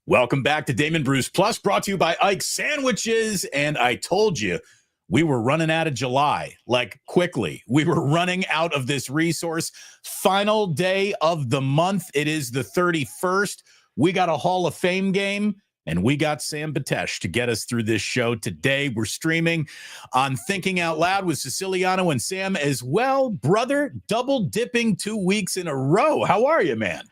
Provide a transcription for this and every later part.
Welcome back to Damon Bruce Plus, brought to you by Ike's Sandwiches. And I told you, we were running out of July, like quickly. We were running out of this resource. Final day of the month. It is the 31st. We got a Hall of Fame game, and we got Sam Betesh to get us through this show today. We're streaming on Thinking Out Loud with Siciliano and Sam as well. Brother, double dipping 2 weeks in a row. How are you, man?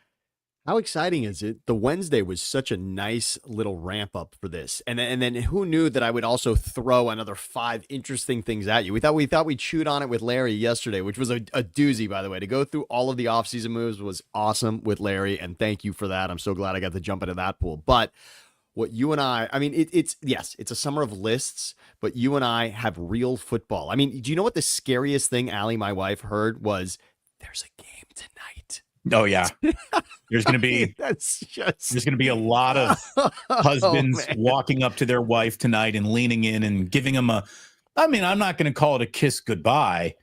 How exciting is it? The Wednesday was such a nice little ramp up for this. And then who knew that I would also throw another 5 interesting things at you? We thought we chewed on it with Larry yesterday, which was a doozy, by the way. To go through all of the offseason moves was awesome with Larry, and thank you for that. I'm so glad I got to jump into that pool. But what you and I mean, it's a summer of lists, but you and I have real football. I mean, do you know what the scariest thing Allie, my wife, heard was there's a game tonight? Oh yeah, there's going to be a lot of husbands walking up to their wife tonight and leaning in and giving them I'm not going to call it a kiss goodbye,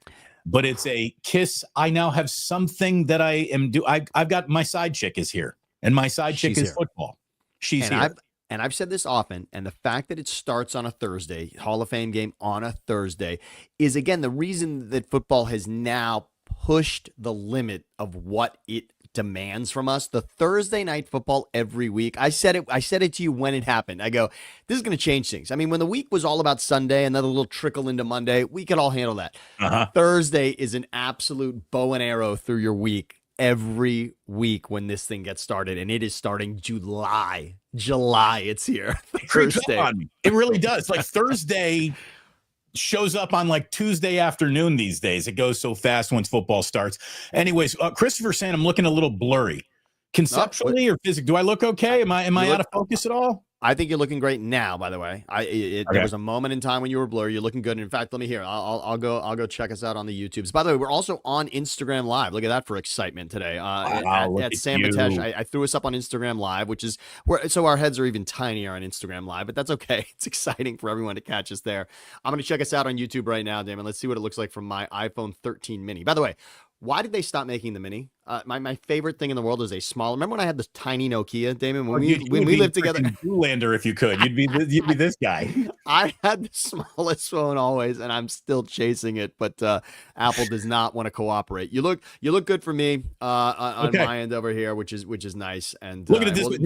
but it's a kiss. I now have something that I am I've got my side chick is here, and my side chick is football. She's here. I've said this often, and the fact that it starts on a Thursday, Hall of Fame game on a Thursday, is again the reason that football has now pushed the limit of what it demands from us. The Thursday night football every week. I said it to you when it happened. I go, this is going to change things. I mean, when the week was all about Sunday and then a little trickle into Monday, we could all handle that. Thursday is an absolute bow and arrow through your week every week when this thing gets started, and it is starting July. It's here. Thursday. It really does. Like Thursday shows up on like Tuesday afternoon these days. It goes so fast once football starts. Anyways, Christopher saying I'm looking a little blurry. Conceptually or physically, do I look okay? Am I out of focus at all? I think you're looking great now, by the way. There was a moment in time when you were blurry. You're looking good. In fact, let me hear. I'll go check us out on the YouTubes. By the way, we're also on Instagram Live. Look at that for excitement today. At Sam Betesh, I threw us up on Instagram Live, which is so our heads are even tinier on Instagram Live, but that's okay. It's exciting for everyone to catch us there. I'm going to check us out on YouTube right now, Damon. Let's see what it looks like from my iPhone 13 mini. By the way, why did they stop making the mini? My favorite thing in the world is a small. Remember when I had this tiny Nokia, Damon? When we lived together, Zoolander, if you could, you'd be this guy. I had the smallest phone always, and I'm still chasing it. But Apple does not want to cooperate. You look good for me on my end over here, which is nice. And look at it this way.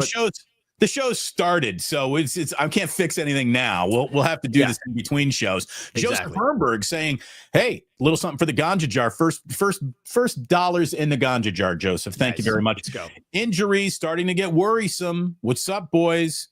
The show started, so it's I can't fix anything now. We'll have to do this in between shows. Exactly. Joseph Herberg saying, "Hey, a little something for the ganja jar. First dollars in the ganja jar." Joseph, thank you very much. Let's go. Injuries starting to get worrisome. What's up, boys?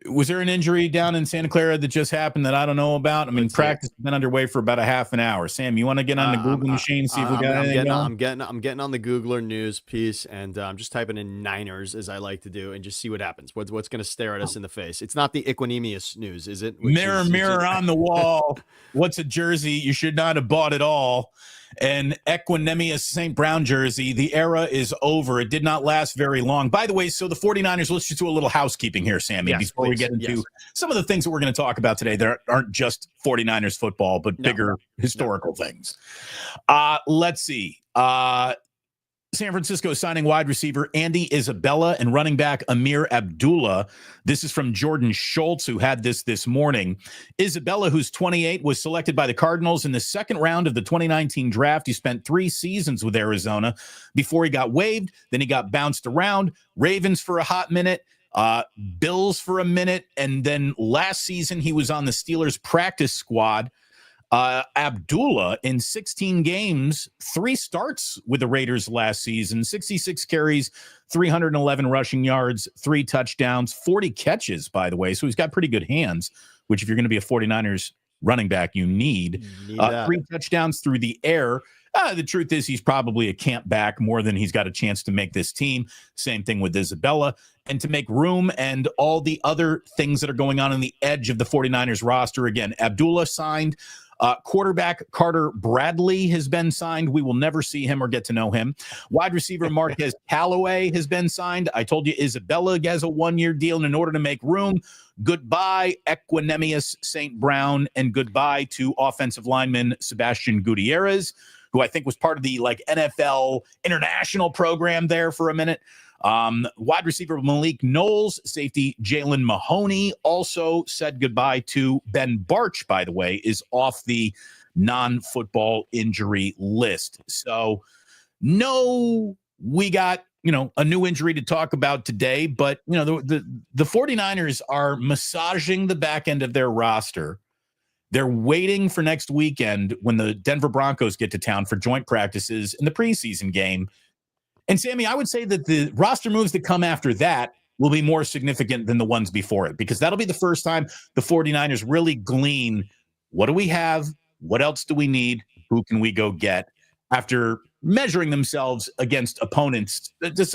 Was there an injury down in Santa Clara that just happened that I don't know about? I mean, practice has been underway for about a half an hour. Sam, you want to get on the Google machine, see if we got anything I'm getting on the Googler news piece, and I'm just typing in Niners, as I like to do, and just see what happens. What's going to stare at us in the face? It's not the Equanimous news, is it? Mirror on the wall. What's a jersey? You should not have bought it all. An Equanimous St. Brown jersey. The era is over. It did not last very long. By the way, so the 49ers, let's just do a little housekeeping here, Sammy, before we get into some of the things that we're going to talk about today. There aren't just 49ers football, but bigger historical things. Let's see. San Francisco signing wide receiver Andy Isabella and running back Amir Abdullah. This is from Jordan Schultz, who had this morning. Isabella, who's 28, was selected by the Cardinals in the second round of the 2019 draft. He spent 3 seasons with Arizona before he got waived. Then he got bounced around. Ravens for a hot minute. Bills for a minute. And then last season, he was on the Steelers practice squad. Abdullah in 16 games, 3 starts with the Raiders last season, 66 carries, 311 rushing yards, 3 touchdowns, 40 catches, by the way. So he's got pretty good hands, which if you're going to be a 49ers running back, you need 3 touchdowns through the air. The truth is he's probably a camp back more than he's got a chance to make this team. Same thing with Isabella. And to make room and all the other things that are going on the edge of the 49ers roster. Again, Abdullah signed. Quarterback Carter Bradley has been signed. We will never see him or get to know him. Wide receiver Marquez Callaway has been signed. I told you Isabella has a 1-year deal. And in order to make room, goodbye Equanimous St. Brown, and goodbye to offensive lineman Sebastian Gutierrez, who I think was part of the NFL international program there for a minute. Wide receiver Malik Knowles, safety Jalen Mahoney also said goodbye to Ben Barch, by the way, is off the non-football injury list. So no, we got, a new injury to talk about today, but the 49ers are massaging the back end of their roster. They're waiting for next weekend when the Denver Broncos get to town for joint practices in the preseason game. And Sammy, I would say that the roster moves that come after that will be more significant than the ones before it, because that'll be the first time the 49ers really glean, what do we have? What else do we need? Who can we go get after measuring themselves against opponents,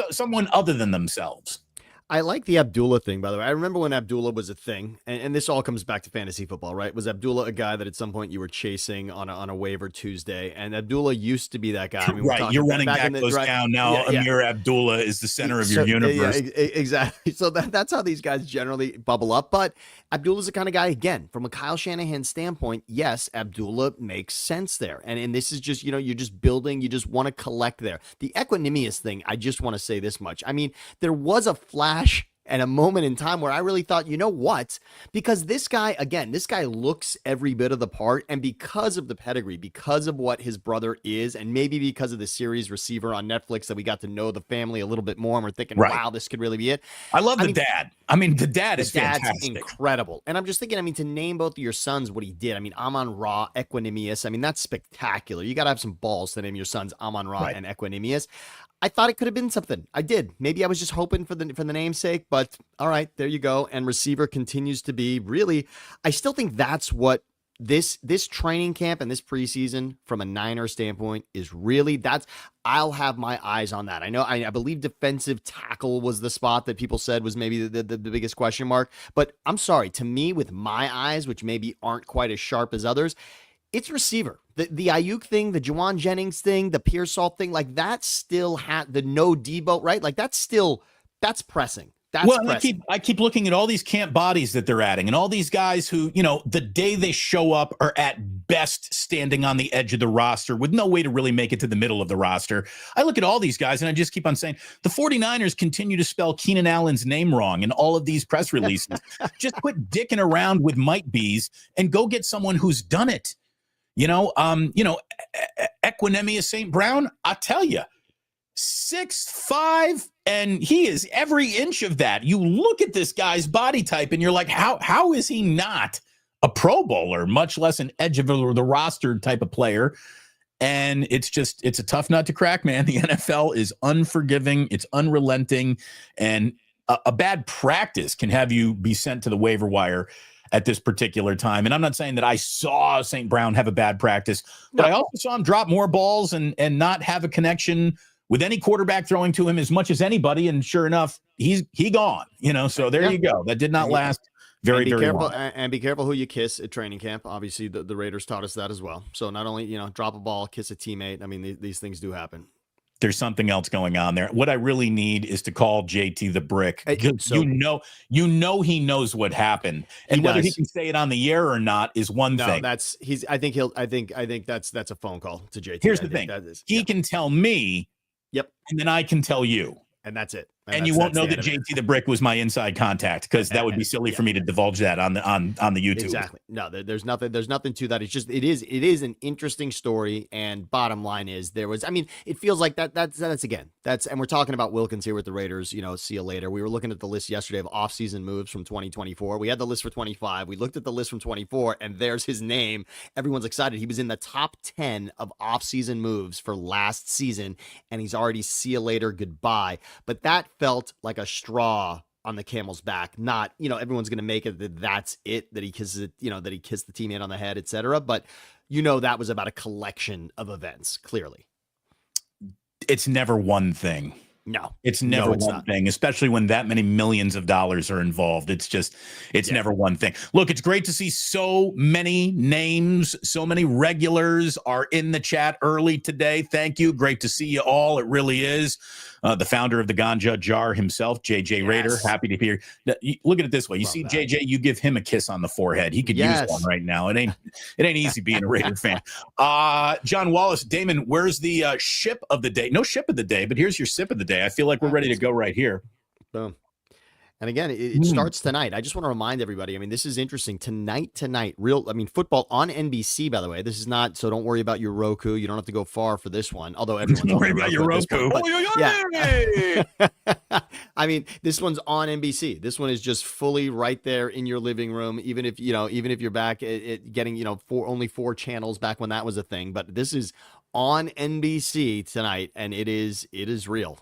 someone other than themselves? I like the Abdullah thing, by the way. I remember when Abdullah was a thing, and this all comes back to fantasy football, right? Was Abdullah a guy that at some point you were chasing on a waiver Tuesday? And Abdullah used to be that guy. I mean, right, your running back goes down. Now Amir Abdullah is the center of your universe. Yeah, exactly. So that's how these guys generally bubble up. But Abdullah's the kind of guy, again, from a Kyle Shanahan standpoint, yes, Abdullah makes sense there. And this is just, you're just building, you just want to collect there. The Equanimous thing, I just want to say this much. I mean, there was a flash and a moment in time where I really thought, you know what? Because this guy looks every bit of the part, and because of the pedigree, because of what his brother is, and maybe because of the series Receiver on Netflix that we got to know the family a little bit more, and we're thinking, wow, this could really be it. I love the dad. I mean, the dad is fantastic. Incredible. And I'm just thinking, to name both of your sons what he did, Amon Ra, Equanimous, that's spectacular. You got to have some balls to name your sons Amon Ra and Equanimous. I thought it could have been something. I did. Maybe I was just hoping for the namesake, but all right, there you go. And receiver continues to be really, I still think that's what this training camp and this preseason from a Niner standpoint is really, I'll have my eyes on that. I believe defensive tackle was the spot that people said was maybe the biggest question mark, but I'm sorry, to me, with my eyes, which maybe aren't quite as sharp as others, it's receiver. The Ayuk thing, the Juwan Jennings thing, the Pearsall thing, like that still had the no Debo, right? Like that's pressing. I keep looking at all these camp bodies that they're adding and all these guys who, the day they show up are at best standing on the edge of the roster with no way to really make it to the middle of the roster. I look at all these guys and I just keep on saying the 49ers continue to spell Keenan Allen's name wrong in all of these press releases. Just quit dicking around with might bees and go get someone who's done it. Equanimous St. Brown, I tell you, 6'5", and he is every inch of that. You look at this guy's body type and you're like, how is he not a Pro Bowler, much less an edge of the roster type of player? And it's a tough nut to crack, man. The NFL is unforgiving. It's unrelenting. And a bad practice can have you be sent to the waiver wire at this particular time. And I'm not saying that I saw St. Brown have a bad practice, but I also saw him drop more balls and not have a connection with any quarterback throwing to him as much as anybody. And sure enough, he gone, so there you go. That did not last very long. And be careful who you kiss at training camp. Obviously the Raiders taught us that as well. So not only, drop a ball, kiss a teammate. These things do happen. There's something else going on there. What I really need is to call JT the Brick. So, he knows what happened, and whether he can say it on the air or not is one thing. I think that's a phone call to JT. Here's the thing: he can tell me, and then I can tell you, and that's it. And you won't know that JT the Brick was my inside contact, because that would be silly for me to divulge that on the YouTube. Exactly. No, there's nothing to that. It's just it is an interesting story. And bottom line is it feels like that's and we're talking about Wilkins here with the Raiders. See you later. We were looking at the list yesterday of offseason moves from 2024. We had the list for 25. We looked at the list from 24, and there's his name. Everyone's excited. He was in the top 10 of offseason moves for last season, and he's already see you later, goodbye. But that felt like a straw on the camel's back. Not, everyone's going to make it that's it, that he kisses it, that he kissed the teammate on the head, etc. But that was about a collection of events. Clearly, it's never one thing. No, it's never one thing, especially when that many millions of dollars are involved. It's never one thing. Look, it's great to see so many names, so many regulars are in the chat early today. Thank you. Great to see you all. It really is. The founder of the Ganja Jar himself, JJ Raider, happy to be here. Look at it this way. You see JJ, you give him a kiss on the forehead. He could use one right now. It ain't easy being a Raider fan. John Wallace, Damon, where's the ship of the day? No ship of the day, but here's your sip of the day. Thursday. I feel like we're ready to go right here. Boom. And again, it starts tonight. I just want to remind everybody, I mean, this is interesting. Tonight, football on NBC, by the way. This is not, so don't worry about your Roku. You don't have to go far for this one, although everyone's Don't worry about your Roku. Yeah. I mean, this one's on NBC. This one is just fully right there in your living room, even if you're back at getting, only 4 channels back when that was a thing. But this is on NBC tonight, and it is real.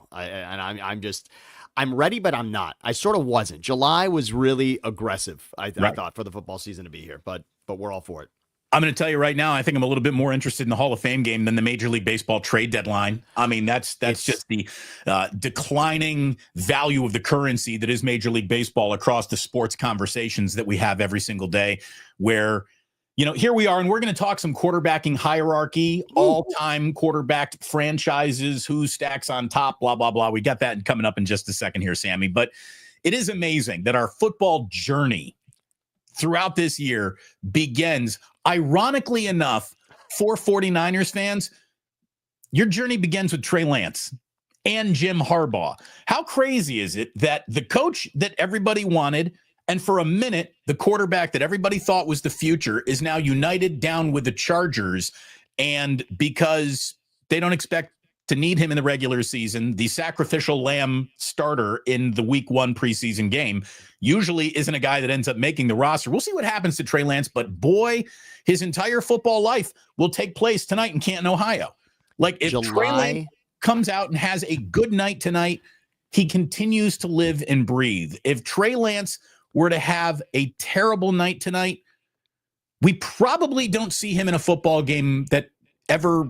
I'm ready, but I'm not. I sort of wasn't. July was really aggressive, I thought, for the football season to be here, but we're all for it. I'm going to tell you right now, I think I'm a little bit more interested in the Hall of Fame game than the Major League Baseball trade deadline. I mean, that's just the declining value of the currency that is Major League Baseball across the sports conversations that we have every single day, where here we are, and we're going to talk some quarterbacking hierarchy, all-time quarterback franchises, who stacks on top, blah, blah, blah. We got that coming up in just a second here, Sammy. But it is amazing that our football journey throughout this year begins, ironically enough, for 49ers fans, your journey begins with Trey Lance and Jim Harbaugh. How crazy is it that the coach that everybody wanted, and for a minute, the quarterback that everybody thought was the future, is now united down with the Chargers. And because they don't expect to need him in the regular season, the sacrificial lamb starter in the week 1 preseason game usually isn't a guy that ends up making the roster. We'll see what happens to Trey Lance, but boy, his entire football life will take place tonight in Canton, Ohio. Like, if Trey Lance comes out and has a good night tonight, he continues to live and breathe. If Trey Lance were to have a terrible night tonight, we probably don't see him in a football game that ever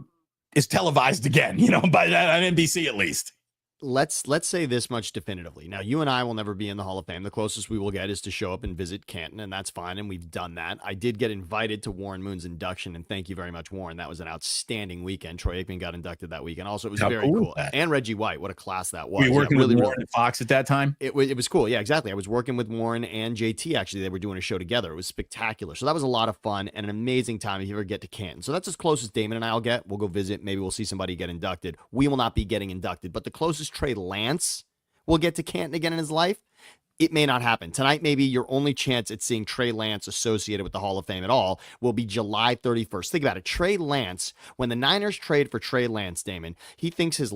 is televised again, by on NBC at least. Let's say this much definitively. Now, you and I will never be in the Hall of Fame. The closest we will get is to show up and visit Canton, and that's fine, and we've done that. I did get invited to Warren Moon's induction, and thank you very much, Warren. That was an outstanding weekend. Troy Aikman got inducted that weekend. Also, it was very cool. And Reggie White, what a class that was. Were you working with Warren at Fox at that time? It was cool. Yeah, exactly. I was working with Warren and JT, actually. They were doing a show together. It was spectacular. So that was a lot of fun and an amazing time if you ever get to Canton. So that's as close as Damon and I will get. We'll go visit. Maybe we'll see somebody get inducted. We will not be getting inducted, but the closest Trey Lance will get to Canton again in his life, it may not happen. Tonight, maybe your only chance at seeing Trey Lance associated with the Hall of Fame at all will be July 31st. Think about it. Trey Lance, when the Niners trade for Trey Lance, Damon, he thinks his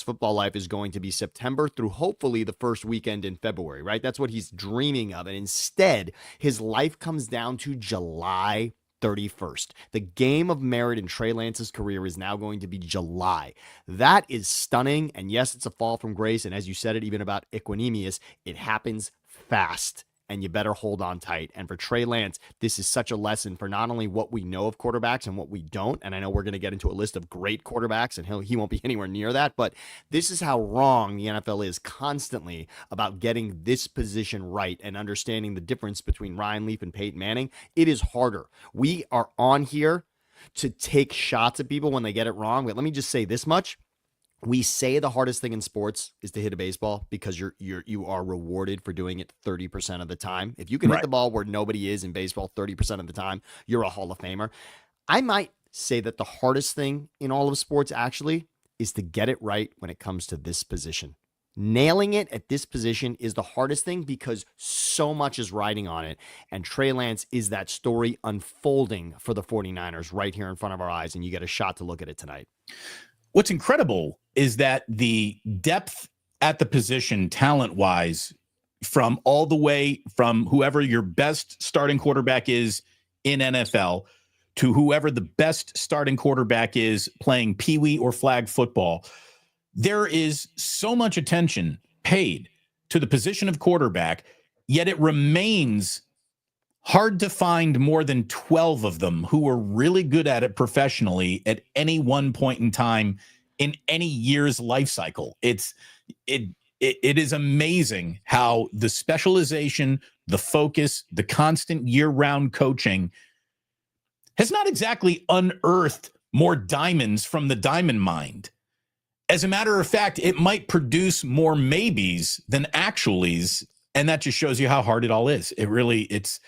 football life is going to be September through hopefully the first weekend in February, right? That's what he's dreaming of. And instead, his life comes down to July 31st. The game of merit in Trey Lance's career is now going to be July. That is stunning. And yes, it's a fall from grace. And as you said it, even about Equanimous, it happens fast. And you better hold on tight. And for Trey Lance, this is such a lesson for not only what we know of quarterbacks and what we don't. And I know we're going to get into a list of great quarterbacks, and he won't be anywhere near that. But this is how wrong the NFL is constantly about getting this position right and understanding the difference between Ryan Leaf and Peyton Manning. It is harder. We are on here to take shots at people when they get it wrong. But let me just say this much. We say the hardest thing in sports is to hit a baseball because you are rewarded for doing it 30% of the time. If you can hit the ball where nobody is in baseball 30% of the time, you're a Hall of Famer. I might say that the hardest thing in all of sports actually is to get it right when it comes to this position. Nailing it at this position is the hardest thing because so much is riding on it. And Trey Lance is that story unfolding for the 49ers right here in front of our eyes, and you get a shot to look at it tonight. What's incredible is that the depth at the position, talent-wise, from all the way from whoever your best starting quarterback is in NFL to whoever the best starting quarterback is playing peewee or flag football, there is so much attention paid to the position of quarterback, yet it remains hard to find more than 12 of them who are really good at it professionally at any one point in time in any year's life cycle. It is amazing how the specialization, the focus, the constant year-round coaching has not exactly unearthed more diamonds from the diamond mine. As a matter of fact, it might produce more maybes than actuallys, and that just shows you how hard it all is. It's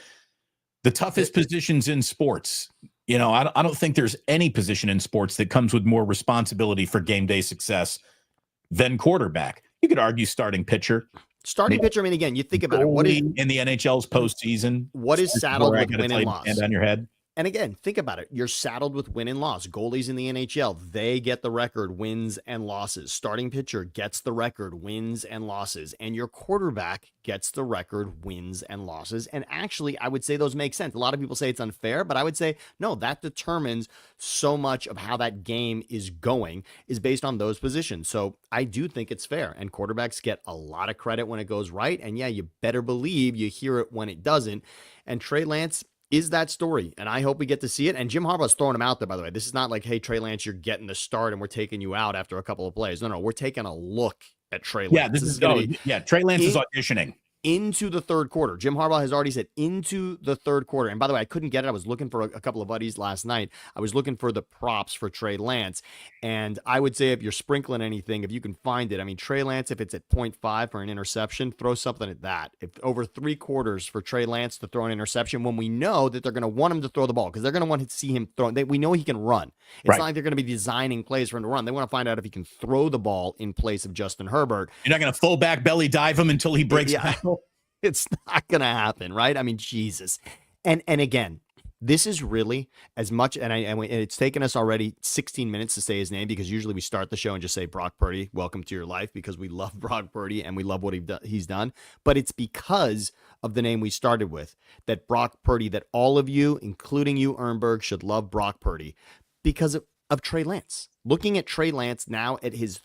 the toughest positions in sports. I don't think there's any position in sports that comes with more responsibility for game day success then quarterback. You could argue starting pitcher. Starting pitcher, I mean, again, you think about it. What is in the NHL's postseason? What is saddled with win and loss? Hand on your head. And again, think about it. You're saddled with win and loss. Goalies in the NHL, they get the record wins and losses. Starting pitcher gets the record wins and losses. And your quarterback gets the record wins and losses. And actually, I would say those make sense. A lot of people say it's unfair, but I would say, no, that determines so much of how that game is going is based on those positions. So I do think it's fair. And quarterbacks get a lot of credit when it goes right. And yeah, you better believe you hear it when it doesn't. And Trey Lance is that story, and I hope we get to see it. And Jim Harbaugh's throwing him out there, by the way. This is not like, hey, Trey Lance, you're getting the start and we're taking you out after a couple of plays. No, we're taking a look at Trey Lance. Yeah, this is going to be, Trey Lance is auditioning. Into the third quarter. Jim Harbaugh has already said into the third quarter. And by the way, I couldn't get it. I was looking for a couple of buddies last night. I was looking for the props for Trey Lance. And I would say if you're sprinkling anything, if you can find it, I mean, Trey Lance, if it's at 0.5 for an interception, throw something at that. If over 3 quarters for Trey Lance to throw an interception when we know that they're going to want him to throw the ball because they're going to want to see him throw. We know he can run. It's not like they're going to be designing plays for him to run. They want to find out if he can throw the ball in place of Justin Herbert. You're not going to full back belly dive him until he breaks tackle. It's not going to happen, right? I mean, Jesus. And again, this is really as much, and it's taken us already 16 minutes to say his name because usually we start the show and just say Brock Purdy, welcome to your life, because we love Brock Purdy and we love what he's done. But it's because of the name we started with, that Brock Purdy, that all of you, including you, Ernberg, should love Brock Purdy because of Trey Lance. Looking at Trey Lance now at his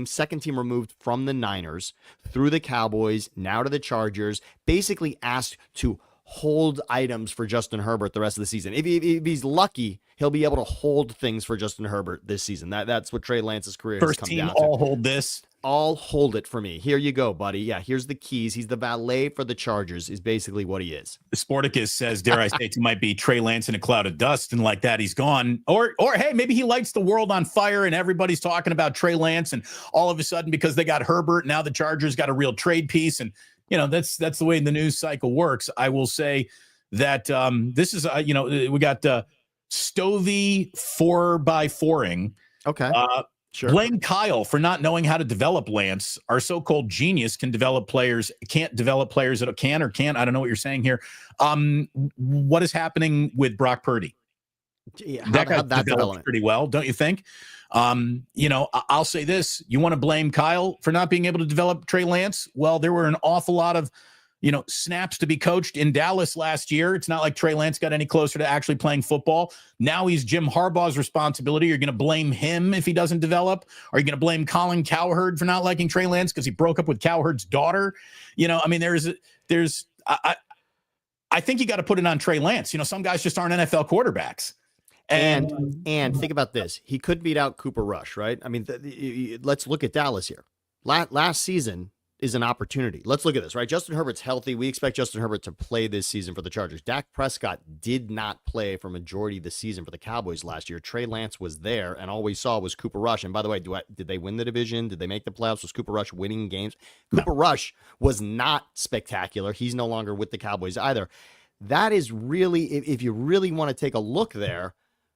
second team removed from the Niners, through the Cowboys, now to the Chargers, basically asked to hold items for Justin Herbert the rest of the season. If he's lucky, he'll be able to hold things for Justin Herbert this season. That's what Trey Lance's career has come down to. First team all hold this. All hold it for me. Here you go, buddy. Yeah, here's the keys. He's the valet for the Chargers is basically what he is. Sporticus says, dare I say, it might be Trey Lance in a cloud of dust, and like that, he's gone. Or hey, maybe he lights the world on fire and everybody's talking about Trey Lance, and all of a sudden, because they got Herbert, now the Chargers got a real trade piece. And, that's the way the news cycle works. I will say that this is, we got Stovey 4x4ing. Okay. Sure. Blame Kyle for not knowing how to develop Lance. Our so-called genius can't develop players that can or can't. I don't know what you're saying here. What is happening with Brock Purdy? Yeah, that guy developed pretty well, don't you think? I'll say this. You want to blame Kyle for not being able to develop Trey Lance? Well, there were an awful lot of snaps to be coached in Dallas last year. It's not like Trey Lance got any closer to actually playing football. Now he's Jim Harbaugh's responsibility. You're going to blame him if he doesn't develop? Are you going to blame Colin Cowherd for not liking Trey Lance because he broke up with Cowherd's daughter? I think you got to put it on Trey Lance. Some guys just aren't NFL quarterbacks. And think about this. He could beat out Cooper Rush, right? I mean, let's look at Dallas here. Last season is an opportunity. Let's look at this, right? Justin Herbert's healthy. We expect Justin Herbert to play this season for the Chargers. Dak Prescott did not play for majority of the season for the Cowboys last year. Trey Lance was there, and all we saw was Cooper Rush. And by the way, did they win the division? Did they make the playoffs? Was Cooper Rush winning games? No. Cooper Rush was not spectacular. He's no longer with the Cowboys either. That is really, if you really want to take a look there,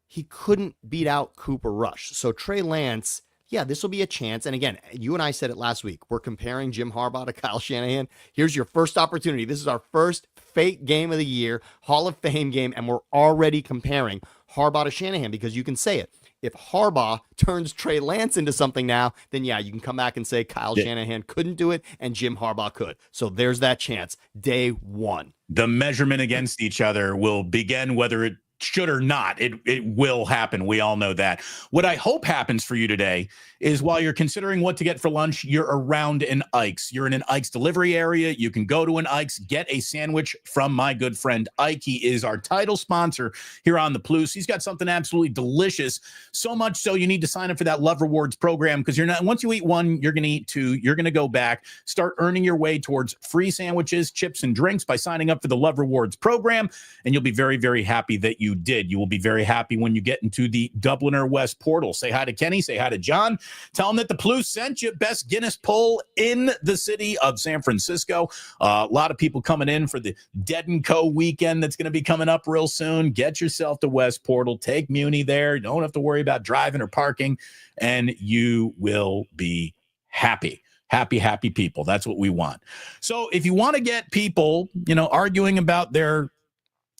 he couldn't beat out Cooper Rush. So Trey Lance, yeah, this will be a chance. And again, you and I said it last week. We're comparing Jim Harbaugh to Kyle Shanahan. Here's your first opportunity. This is our first fake game of the year, Hall of Fame game, and we're already comparing Harbaugh to Shanahan because you can say it. If Harbaugh turns Trey Lance into something now, then yeah, you can come back and say Kyle Shanahan couldn't do it and Jim Harbaugh could. So there's that chance. Day one. The measurement against each other will begin whether it should or not, it will happen. We all know that. What I hope happens for you today is while you're considering what to get for lunch, you're around an Ike's. You're in an Ike's delivery area. You can go to an Ike's, get a sandwich from my good friend Ike. He is our title sponsor here on the Plus. He's got something absolutely delicious. So much so you need to sign up for that Love Rewards program because once you eat one, you're going to eat two. You're going to go back, start earning your way towards free sandwiches, chips, and drinks by signing up for the Love Rewards program. And you'll be very, very happy that you did. You will be very happy when you get into the Dubliner West portal. Say hi to Kenny. Say hi to John. Tell them that the Plus sent you. Best Guinness pull in the city of San Francisco. A lot of people coming in for the Dead & Co. weekend that's going to be coming up real soon. Get yourself to West Portal. Take Muni there. You don't have to worry about driving or parking, and you will be happy. Happy people. That's what we want. So if you want to get people, arguing about their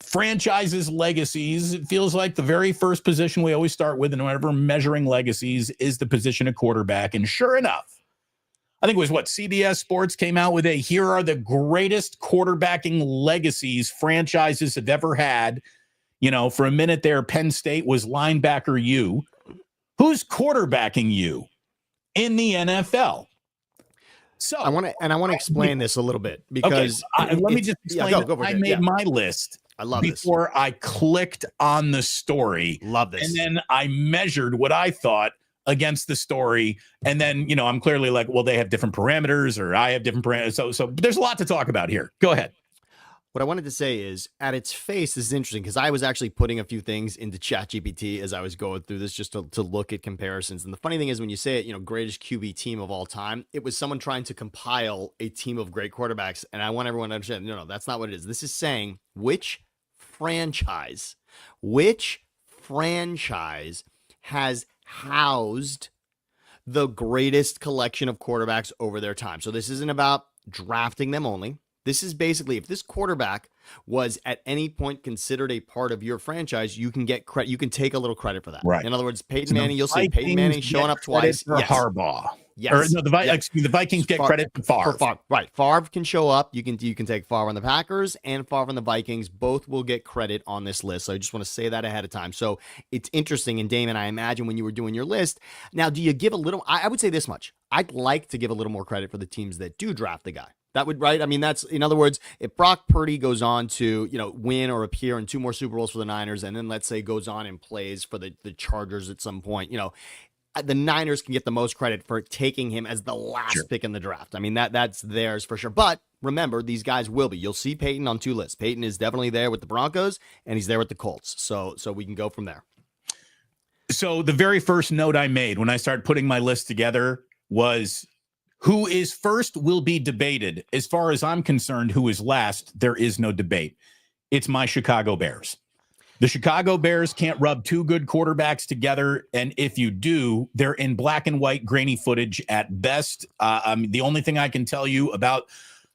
franchises' legacies, it feels like the very first position we always start with, and whenever measuring legacies, is the position of quarterback. And sure enough, I think it was CBS Sports came out with here are the greatest quarterbacking legacies franchises have ever had. For a minute there, Penn State was linebacker U. Who's quarterbacking you in the NFL? So I want to explain this a little bit because let me just explain. I made my list. I love before I clicked on the story. Love this. And then I measured what I thought against the story. And then, I'm clearly like, well, they have different parameters or I have different parameters. So there's a lot to talk about here. Go ahead. What I wanted to say is, at its face, this is interesting because I was actually putting a few things into ChatGPT as I was going through this just to look at comparisons. And the funny thing is, when you say it, greatest QB team of all time, it was someone trying to compile a team of great quarterbacks. And I want everyone to understand, no, that's not what it is. This is saying which franchise has housed the greatest collection of quarterbacks over their time. So this isn't about drafting them only. This is basically, if this quarterback was at any point considered a part of your franchise, you can get credit. You can take a little credit for that. Right. In other words, Peyton Manning, you'll see Peyton Manning showing up twice. Yes. Harbaugh. Yes. Or no, the Vikings get credit for Favre. Right. Favre can show up. You can take Favre on the Packers and Favre on the Vikings. Both will get credit on this list. So I just want to say that ahead of time. So it's interesting. And Damon, I imagine when you were doing your list, now do you give a little? I would say this much. I'd like to give a little more credit for the teams that do draft the guy. That would, right? I mean, that's, in other words, if Brock Purdy goes on to, win or appear in 2 more Super Bowls for the Niners, and then let's say goes on and plays for the Chargers at some point, the Niners can get the most credit for taking him as the last pick in the draft. I mean, that's theirs for sure. But remember, these guys will be. You'll see Peyton on 2 lists. Peyton is definitely there with the Broncos, and he's there with the Colts. So we can go from there. So the very first note I made when I started putting my list together was, who is first will be debated. As far as I'm concerned, who is last, there is no debate. It's my Chicago Bears. The Chicago Bears can't rub 2 good quarterbacks together. And if you do, they're in black and white, grainy footage at best. The only thing I can tell you about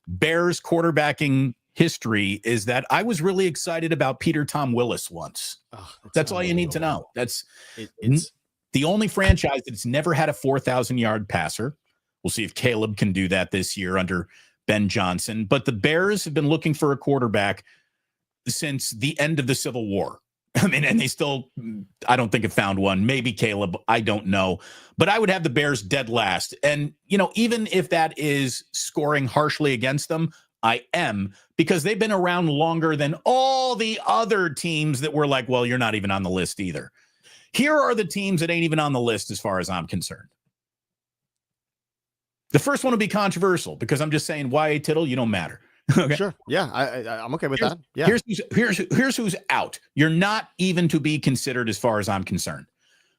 Bears quarterbacking history is that I was really excited about Peter Tom Willis once. That's all you need to know. It's the only franchise that's never had a 4,000-yard passer. We'll see if Caleb can do that this year under Ben Johnson. But the Bears have been looking for a quarterback since the end of the Civil War. I mean, and they still, I don't think have found one. Maybe Caleb, I don't know. But I would have the Bears dead last. And, even if that is scoring harshly against them, I am, because they've been around longer than all the other teams that were like, well, you're not even on the list either. Here are the teams that ain't even on the list as far as I'm concerned. The first one will be controversial because I'm just saying, Y.A. Tittle, you don't matter. Okay. Sure. Yeah, I'm okay with that. Yeah. Here's who's out. You're not even to be considered as far as I'm concerned.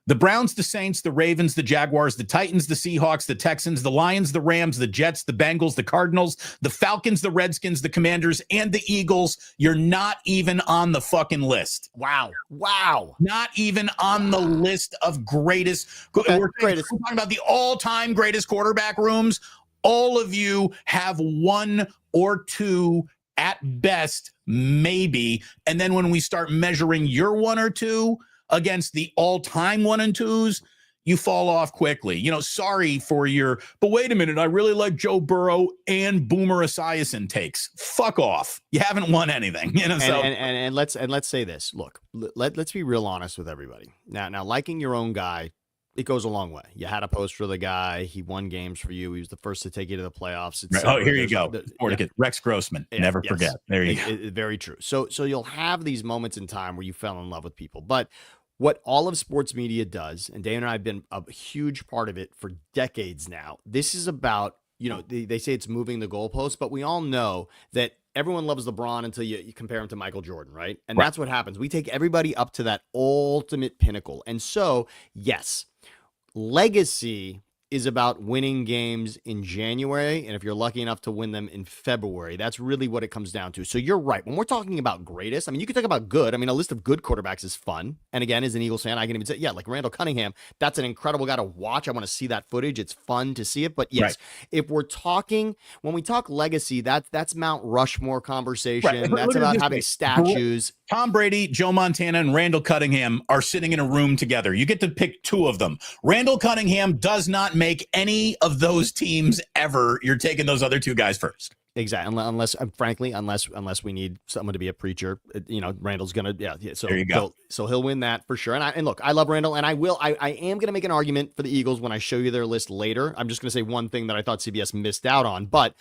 The Browns, the Saints, the Ravens, the Jaguars, the Titans, the Seahawks, the Texans, the Lions, the Rams, the Jets, the Bengals, the Cardinals, the Falcons, the Redskins, the Commanders, and the Eagles. You're not even on the fucking list. Wow. Not even on the list of greatest. Okay, we're talking about the all-time greatest quarterback rooms. All of you have 1 or 2 at best, maybe. And then when we start measuring your 1 or 2 against the all-time 1 and 2s, you fall off quickly. Sorry for but wait a minute, I really like Joe Burrow and Boomer Esiason takes. Fuck off. You haven't won anything. And let's say this. Look, let's be real honest with everybody. Now liking your own guy, it goes a long way. You had a post for the guy. He won games for you. He was the first to take you to the playoffs. Right. Oh, here you go. Rex Grossman. Never forget. There you go. Very true. So you'll have these moments in time where you fell in love with people. But what all of sports media does, and Damon and I have been a huge part of it for decades now, this is about, they say it's moving the goalpost, but we all know that everyone loves LeBron until you compare him to Michael Jordan, right? And that's what happens. We take everybody up to that ultimate pinnacle. And so, yes, legacy is about winning games in January, and if you're lucky enough to win them in February. That's really what it comes down to. So you're right. When we're talking about greatest, I mean, you can talk about good. I mean, a list of good quarterbacks is fun. And again, as an Eagles fan, I can even say, yeah, like Randall Cunningham, that's an incredible guy to watch. I want to see that footage. It's fun to see it. But yes, if we're talking, when we talk legacy, that's Mount Rushmore conversation. Right. That's about having statues. Tom Brady, Joe Montana, and Randall Cunningham are sitting in a room together. You get to pick two of them. Randall Cunningham does not make any of those teams ever. You're taking those other two guys first. Exactly. Unless, frankly, unless we need someone to be a preacher, Randall's gonna, So there you go. So he'll win that for sure. And look, I love Randall, and I am gonna make an argument for the Eagles when I show you their list later. I'm just gonna say one thing that I thought CBS missed out on. But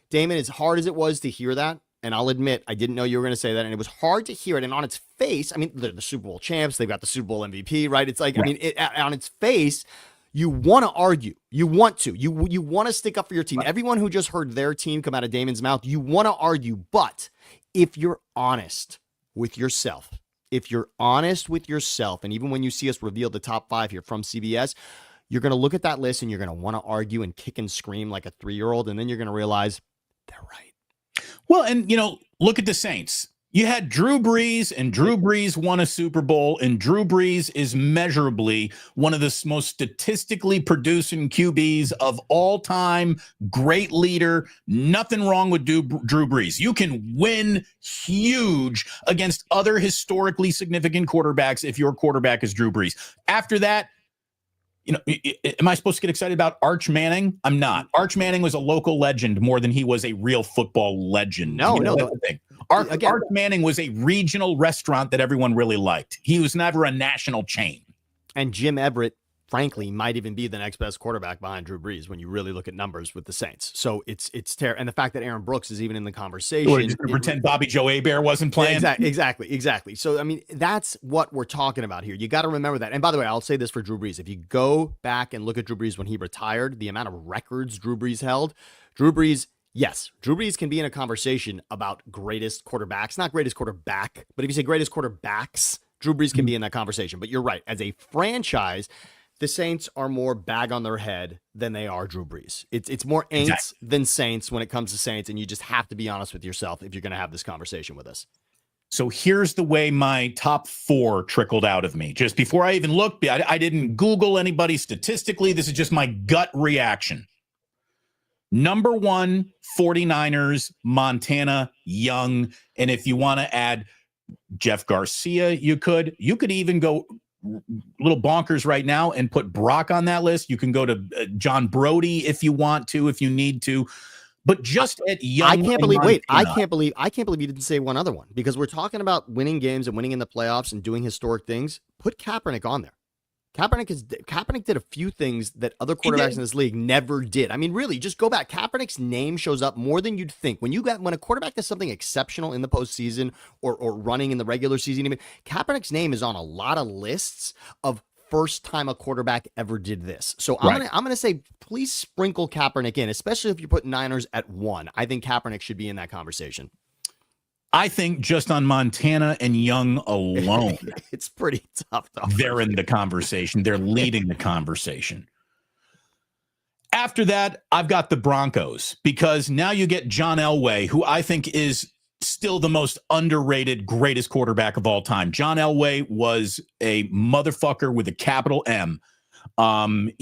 Damon, as hard as it was to hear that, and I'll admit, I didn't know you were going to say that, and it was hard to hear it. And on its face, I mean, they're the Super Bowl champs. They've got the Super Bowl MVP, right? It's like, right. I mean, on its face, you want to argue. You want to. You want to stick up for your team. Right. Everyone who just heard their team come out of Damon's mouth, you want to argue. But if you're honest with yourself, and even when you see us reveal the top 5 here from CBS, you're going to look at that list and you're going to want to argue and kick and scream like a 3-year-old, and then you're going to realize they're right. Well, and, look at the Saints. You had Drew Brees, and Drew Brees won a Super Bowl, and Drew Brees is measurably one of the most statistically producing QBs of all time. Great leader. Nothing wrong with Drew Brees. You can win huge against other historically significant quarterbacks if your quarterback is Drew Brees. After that, am I supposed to get excited about Arch Manning? I'm not. Arch Manning was a local legend more than he was a real football legend. No. Arch Manning was a regional restaurant that everyone really liked. He was never a national chain. And Jim Everett, frankly, might even be the next best quarterback behind Drew Brees when you really look at numbers with the Saints. So it's terrible. And the fact that Aaron Brooks is even in the conversation. Or just pretend Bobby Joe Hebert wasn't playing. Exactly. So, I mean, that's what we're talking about here. You got to remember that. And by the way, I'll say this for Drew Brees. If you go back and look at Drew Brees when he retired, the amount of records Drew Brees held, Drew Brees can be in a conversation about greatest quarterbacks, not greatest quarterback, but if you say greatest quarterbacks, Drew Brees can be in that conversation. But you're right. As a franchise, the Saints are more bag on their head than they are Drew Brees. It's more Aints than Saints when it comes to Saints, and you just have to be honest with yourself if you're going to have this conversation with us. So here's the way my top 4 trickled out of me. Just before I even looked, I didn't Google anybody statistically. This is just my gut reaction. Number 1, 49ers, Montana, Young. And if you want to add Jeff Garcia, you could even go little bonkers right now and put Brock on that list. You can go to John Brody if you want to, if you need to. But just at Young, I can't believe you didn't say one other one, because we're talking about winning games and winning in the playoffs and doing historic things. Put Kaepernick on there. Kaepernick did a few things that other quarterbacks in this league never did. I mean, really, just go back. Kaepernick's name shows up more than you'd think. When a quarterback does something exceptional in the postseason or running in the regular season, even Kaepernick's name is on a lot of lists of first time a quarterback ever did this. So I'm gonna say, please sprinkle Kaepernick in, especially if you put Niners at 1. I think Kaepernick should be in that conversation. I think just on Montana and Young alone, it's pretty tough. They're in the conversation. They're leading the conversation. After that, I've got the Broncos, because now you get John Elway, who I think is still the most underrated, greatest quarterback of all time. John Elway was a motherfucker with a capital M. And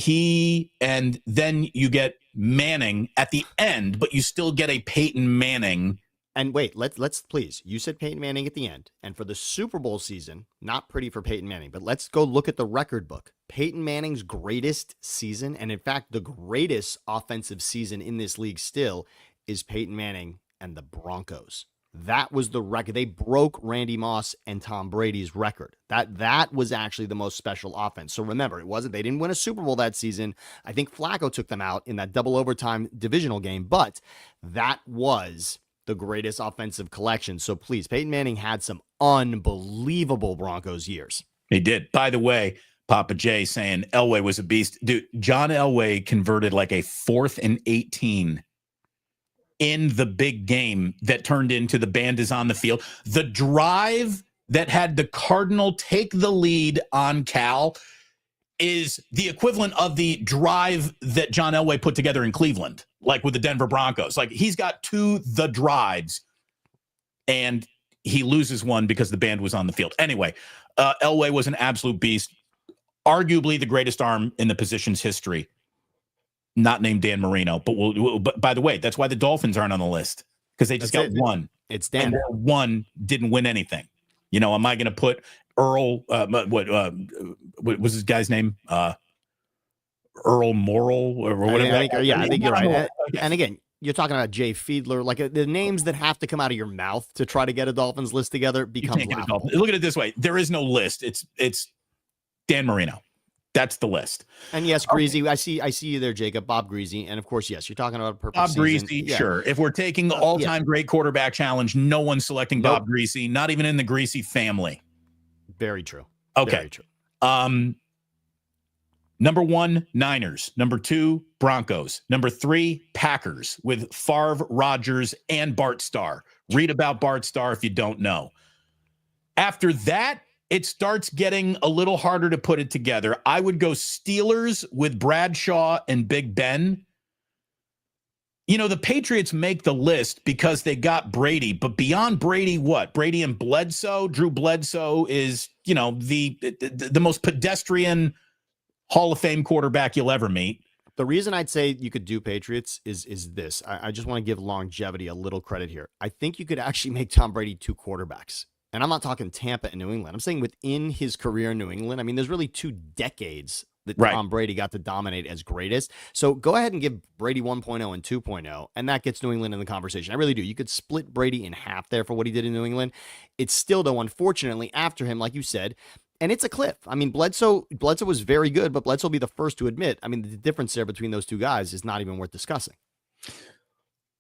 then you get Manning at the end, but you still get a Peyton Manning. And wait, let's please. You said Peyton Manning at the end. And for the Super Bowl season, not pretty for Peyton Manning, but let's go look at the record book. Peyton Manning's greatest season, and in fact, the greatest offensive season in this league still, is Peyton Manning and the Broncos. That was the record. They broke Randy Moss and Tom Brady's record. That was actually the most special offense. So remember, they didn't win a Super Bowl that season. I think Flacco took them out in that double overtime divisional game, but that was the greatest offensive collection. So please, Peyton Manning had some unbelievable Broncos years. He did. By the way, Papa J saying Elway was a beast. Dude, John Elway converted like a 4th and 18 in the big game that turned into the band is on the field. The drive that had the Cardinal take the lead on Cal, is the equivalent of the drive that John Elway put together in Cleveland, like with the Denver Broncos. Like, he's got the drives, and he loses one because the band was on the field. Anyway, Elway was an absolute beast, arguably the greatest arm in the position's history. Not named Dan Marino, but by the way, that's why the Dolphins aren't on the list, because they just got one. It's Dan. And one didn't win anything. Am I going to put Earl? What was his guy's name? Earl Morrill or whatever. I think you're right. And again, you're talking about Jay Fiedler, like the names that have to come out of your mouth to try to get a Dolphins list together becomes laughable. Look at it this way: there is no list. It's Dan Marino. That's the list. And yes, Greasy. I see you there, Jacob. Bob Greasy. And of course, yes, you're talking about a perfect Bob Greasy, sure. If we're taking the all-time great quarterback challenge, no one's selecting Bob Greasy, not even in the Greasy family. Very true. Okay. Very true. Number 1, Niners. Number 2, Broncos. Number 3, Packers with Favre, Rodgers, and Bart Starr. Read about Bart Starr if you don't know. After that, it starts getting a little harder to put it together. I would go Steelers with Bradshaw and Big Ben. The Patriots make the list because they got Brady, but beyond Brady, what? Brady and Bledsoe? Drew Bledsoe is, the most pedestrian Hall of Fame quarterback you'll ever meet. The reason I'd say you could do Patriots is this. I just want to give longevity a little credit here. I think you could actually make Tom Brady 2 quarterbacks. And I'm not talking Tampa and New England. I'm saying within his career in New England. I mean, there's really 2 decades that Tom Brady got to dominate as greatest. So go ahead and give Brady 1.0 and 2.0, and that gets New England in the conversation. I really do. You could split Brady in half there for what he did in New England. It's still, though, unfortunately, after him, like you said, and it's a cliff. I mean, Bledsoe was very good, but Bledsoe will be the first to admit, I mean, the difference there between those 2 guys is not even worth discussing.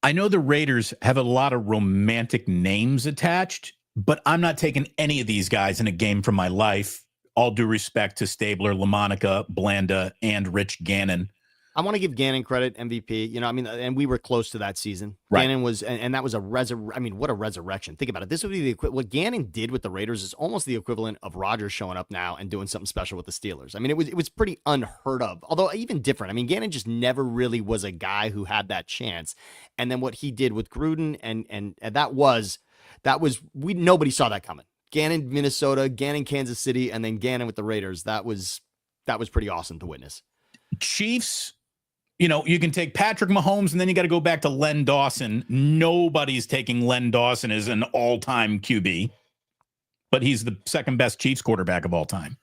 I know the Raiders have a lot of romantic names attached, but I'm not taking any of these guys in a game from my life. All due respect to Stabler, LaMonica, Blanda, and Rich Gannon. I want to give Gannon credit, MVP. And we were close to that season. Right. Gannon was, and that was what a resurrection. Think about it. This would be what Gannon did with the Raiders is almost the equivalent of Rodgers showing up now and doing something special with the Steelers. I mean, it was pretty unheard of, although even different. I mean, Gannon just never really was a guy who had that chance. And then what he did with Gruden, and nobody saw that coming. Gannon, Minnesota, Gannon, Kansas City, and then Gannon with the Raiders. That was pretty awesome to witness. Chiefs, you can take Patrick Mahomes, and then you got to go back to Len Dawson. Nobody's taking Len Dawson as an all-time QB, but he's the second best Chiefs quarterback of all time.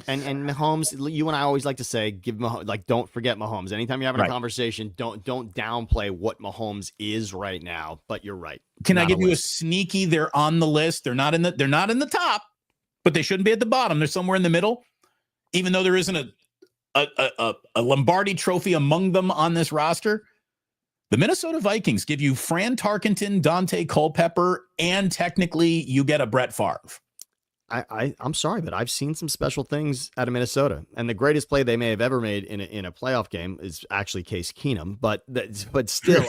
And Mahomes, you and I always like to say, don't forget Mahomes. Anytime you're having a conversation, don't downplay what Mahomes is right now. But you're right. Can I give you a sneaky? They're on the list. They're not in the top, but they shouldn't be at the bottom. They're somewhere in the middle, even though there isn't a Lombardi trophy among them on this roster. The Minnesota Vikings give you Fran Tarkenton, Dante Culpepper, and technically you get a Brett Favre. I'm sorry, but I've seen some special things out of Minnesota, and the greatest play they may have ever made in a playoff game is actually Case Keenum. But still,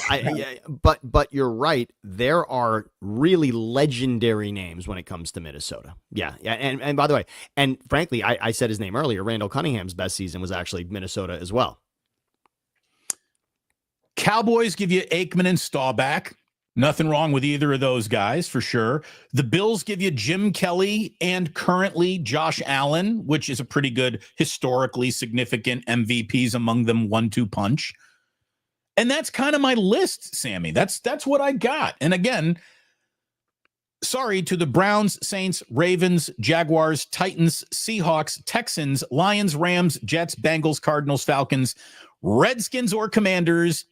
but you're right. There are really legendary names when it comes to Minnesota. Yeah. And by the way, and frankly, I said his name earlier. Randall Cunningham's best season was actually Minnesota as well. Cowboys give you Aikman and Staubach. Nothing wrong with either of those guys, for sure. The Bills give you Jim Kelly and currently Josh Allen, which is a pretty good, historically significant MVPs among them 1-2 punch. And that's kind of my list, Sammy. That's what I got. And again, sorry to the Browns, Saints, Ravens, Jaguars, Titans, Seahawks, Texans, Lions, Rams, Jets, Bengals, Cardinals, Falcons, Redskins, or Commanders,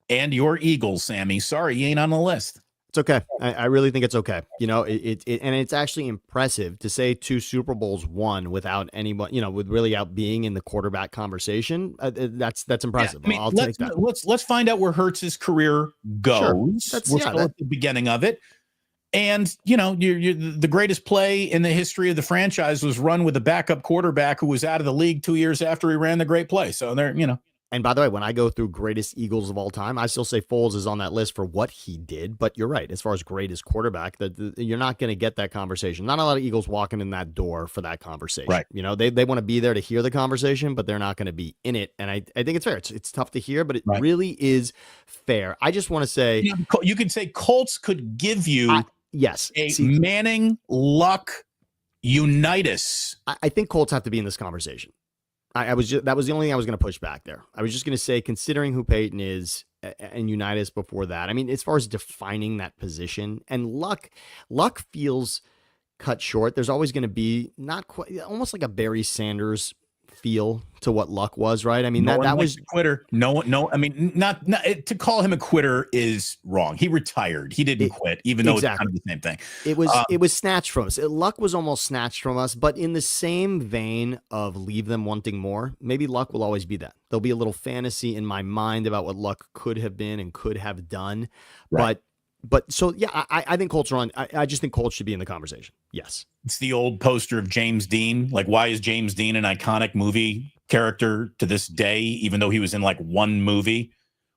and your Eagles, Sammy. Sorry, you ain't on the list. It's okay. I really think it's okay. And it's actually impressive to say 2 Super Bowls won without anyone, with really out being in the quarterback conversation. That's impressive. Yeah, I'll take that. Let's find out where Hurts's career goes. Sure. We're still at the beginning of it. And, the greatest play in the history of the franchise was run with a backup quarterback who was out of the league 2 years after he ran the great play. So there, And by the way, when I go through greatest Eagles of all time, I still say Foles is on that list for what he did. But you're right. As far as greatest quarterback, you're not going to get that conversation. Not a lot of Eagles walking in that door for that conversation. Right. You know, they want to be there to hear the conversation, but they're not going to be in it. And I think it's fair. It's tough to hear, but it really is fair. I just want to say, you could say Colts could give you Manning, Luck, Unitas. I think Colts have to be in this conversation. That was the only thing I was going to push back there. I was just going to say, considering who Peyton is and Unitas before that, I mean, as far as defining that position, and Luck feels cut short. There's always going to be not quite, almost like a Barry Sanders feel to what Luck was, right? I mean, that was a quitter. No. I mean, not to call him a quitter is wrong. He retired. He didn't quit, even though it's kind of the same thing. It was snatched from us. Luck was almost snatched from us, but in the same vein of leave them wanting more, maybe Luck will always be that. There'll be a little fantasy in my mind about what Luck could have been and could have done. Right. But so, yeah, I think Colts are on. I just think Colts should be in the conversation. Yes. It's the old poster of James Dean. Like, why is James Dean an iconic movie character to this day, even though he was in like one movie?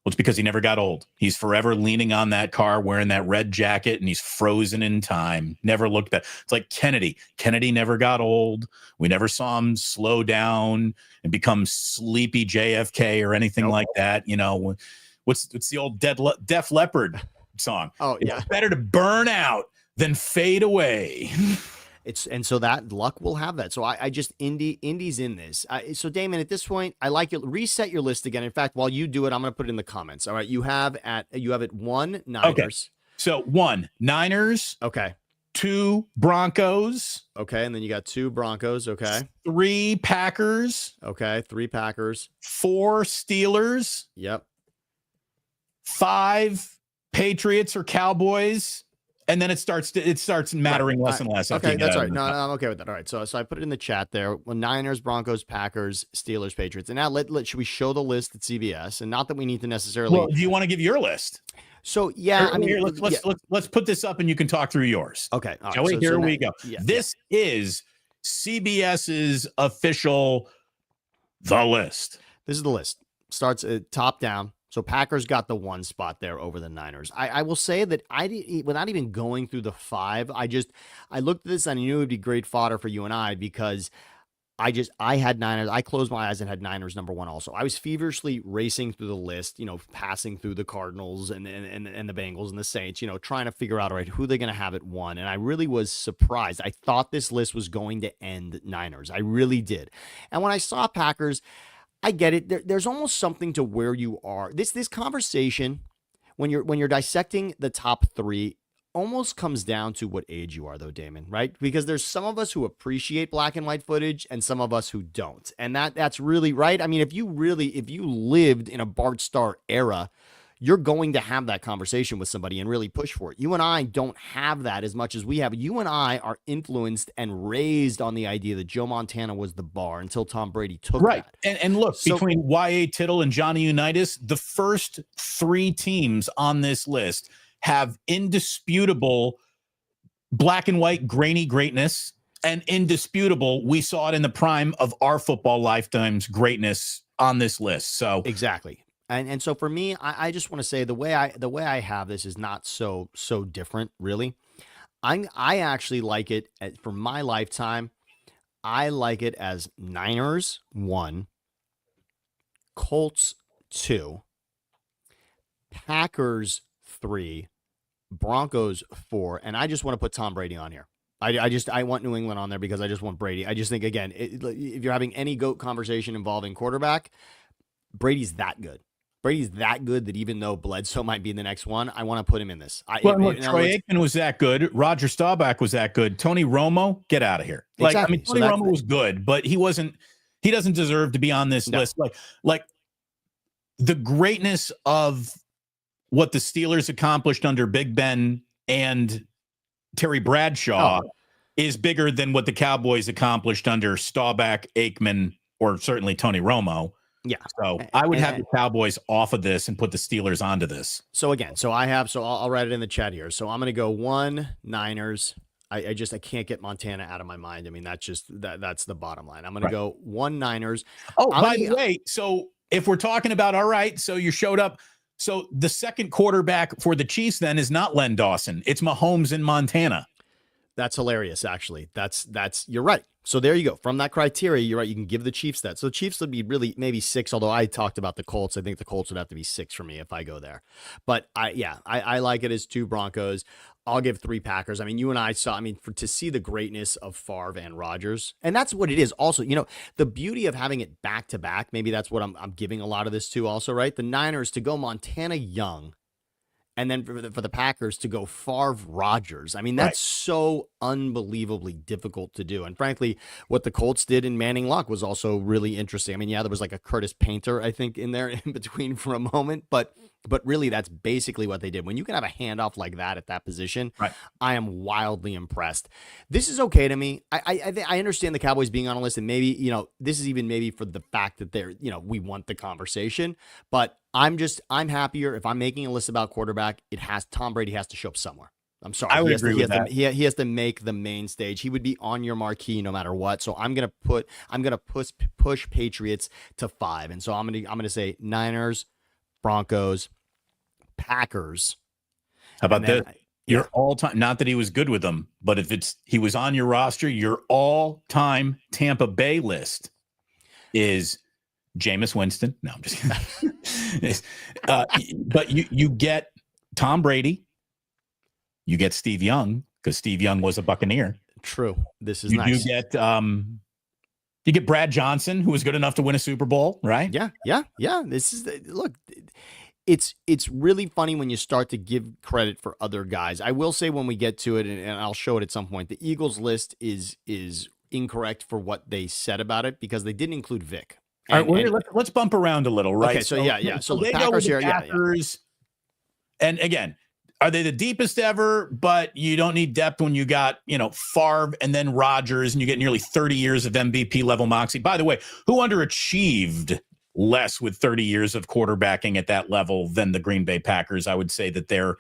Well, it's because he never got old. He's forever leaning on that car, wearing that red jacket, and he's frozen in time. Never looked back. It's like Kennedy. Kennedy never got old. We never saw him slow down and become sleepy JFK or anything like that. You know, what's the old Def Leppard song? Oh, yeah. It's better to burn out than fade away. And so that Luck will have that. So I just Indy's in this. So Damon, at this point, I like you. Reset your list again. In fact, while you do it, I'm going to put it in the comments. All right, you have it 1 Niners. Okay. So 1 Niners. Okay. 2 Broncos. Okay, and then you got 2 Broncos. Okay. 3 Packers. Okay, 3 Packers. 4 Steelers. Yep. 5 Patriots or Cowboys. And then it starts mattering less and less. Okay, that's right. No, I'm okay with that. All right, so I put it in the chat there. Well, Niners, Broncos, Packers, Steelers, Patriots. And now should we show the list at CBS? And not that we need to necessarily. Well, do you want to give your list? So yeah, let's put this up and you can talk through yours. Okay, all right. Here we go. Yeah, this is CBS's official The List. This is the list. Starts top down. So Packers got the 1 spot there over the Niners. I will say that without even going through the 5, I looked at this and I knew it would be great fodder for you and I, because I had Niners. I closed my eyes and had Niners number 1 also. I was feverishly racing through the list, passing through the Cardinals and the Bengals and the Saints, trying to figure out, all right, who they're going to have at 1. And I really was surprised. I thought this list was going to end Niners. I really did. And when I saw Packers, I get it. There's almost something to where you are. This conversation, when you're dissecting the top 3, almost comes down to what age you are, though, Damon, right? Because there's some of us who appreciate black and white footage and some of us who don't. And that's really right. I mean, if you lived in a Bart Starr era, you're going to have that conversation with somebody and really push for it. You and I don't have that as much as we have. You and I are influenced and raised on the idea that Joe Montana was the bar until Tom Brady took that. And look, between Y.A. Tittle and Johnny Unitas, the first 3 teams on this list have indisputable black and white grainy greatness, and indisputable, we saw it in the prime of our football lifetimes, greatness on this list. So exactly. And so for me, I just want to say the way I have this is not so different, really. I actually like it for my lifetime. I like it as Niners 1, Colts 2, Packers 3, Broncos 4, and I just want to put Tom Brady on here. I want New England on there because I just want Brady. I just think, again, if you're having any GOAT conversation involving quarterback, Brady's that good. Brady's that good that even though Bledsoe might be the next one, I want to put him in this. Troy Aikman was that good. Roger Staubach was that good. Tony Romo, get out of here. Exactly. Tony Romo was good, but he doesn't deserve to be on this list. Like the greatness of what the Steelers accomplished under Big Ben and Terry Bradshaw is bigger than what the Cowboys accomplished under Staubach, Aikman, or certainly Tony Romo. Yeah. So I would have the Cowboys off of this and put the Steelers onto this. So again, I'll write it in the chat here. So I'm going to go 1 Niners. I can't get Montana out of my mind. I mean, that's the bottom line. I'm going to go 1 Niners. Oh, by the way, so if we're talking about, all right, so you showed up. So the second quarterback for the Chiefs then is not Len Dawson. It's Mahomes in Montana. That's hilarious, actually. That's you're right. So there you go. From that criteria, you're right. You can give the Chiefs that. So the Chiefs would be really maybe 6, although I talked about the Colts. I think the Colts would have to be 6 for me if I go there. But I like it as 2 Broncos. I'll give 3 Packers. I mean, you and I saw, to see the greatness of Favre and Rodgers, and that's what it is. Also, the beauty of having it back to back, maybe that's what I'm giving a lot of this to also, right? The Niners to go Montana young, and then for the Packers to go Favre Rodgers. I mean, that's so unbelievably difficult to do. And frankly, what the Colts did in Manning Luck was also really interesting. I mean, yeah, there was like a Curtis Painter, I think, in there in between for a moment, but really that's basically what they did. When you can have a handoff like that at that position, I am wildly impressed. This is okay to me. I understand the Cowboys being on a list, and maybe, this is even maybe for the fact that they're, we want the conversation, but I'm happier if I'm making a list about quarterback. Tom Brady has to show up somewhere. I'm sorry. I would agree with that. He has to make the main stage. He would be on your marquee no matter what. So I'm gonna push Patriots to 5, and so I'm gonna say Niners, Broncos, Packers. How about this? Your all-time, not that he was good with them, but if he was on your roster, your all-time Tampa Bay list is Jameis Winston. No, I'm just kidding. But you get Tom Brady. You get Steve Young, because Steve Young was a Buccaneer. True. This is nice. You get Brad Johnson, who was good enough to win a Super Bowl, right? Yeah. This is look. It's really funny when you start to give credit for other guys. I will say when we get to it, and I'll show it at some point, the Eagles list is incorrect for what they said about it, because they didn't include Vic. All right, let's bump around a little, right? Okay, so the Packers here, Packers, and again, are they the deepest ever? But you don't need depth when you got, Favre and then Rodgers, and you get nearly 30 years of MVP level moxie. By the way, who underachieved less with 30 years of quarterbacking at that level than the Green Bay Packers? I would say that they're,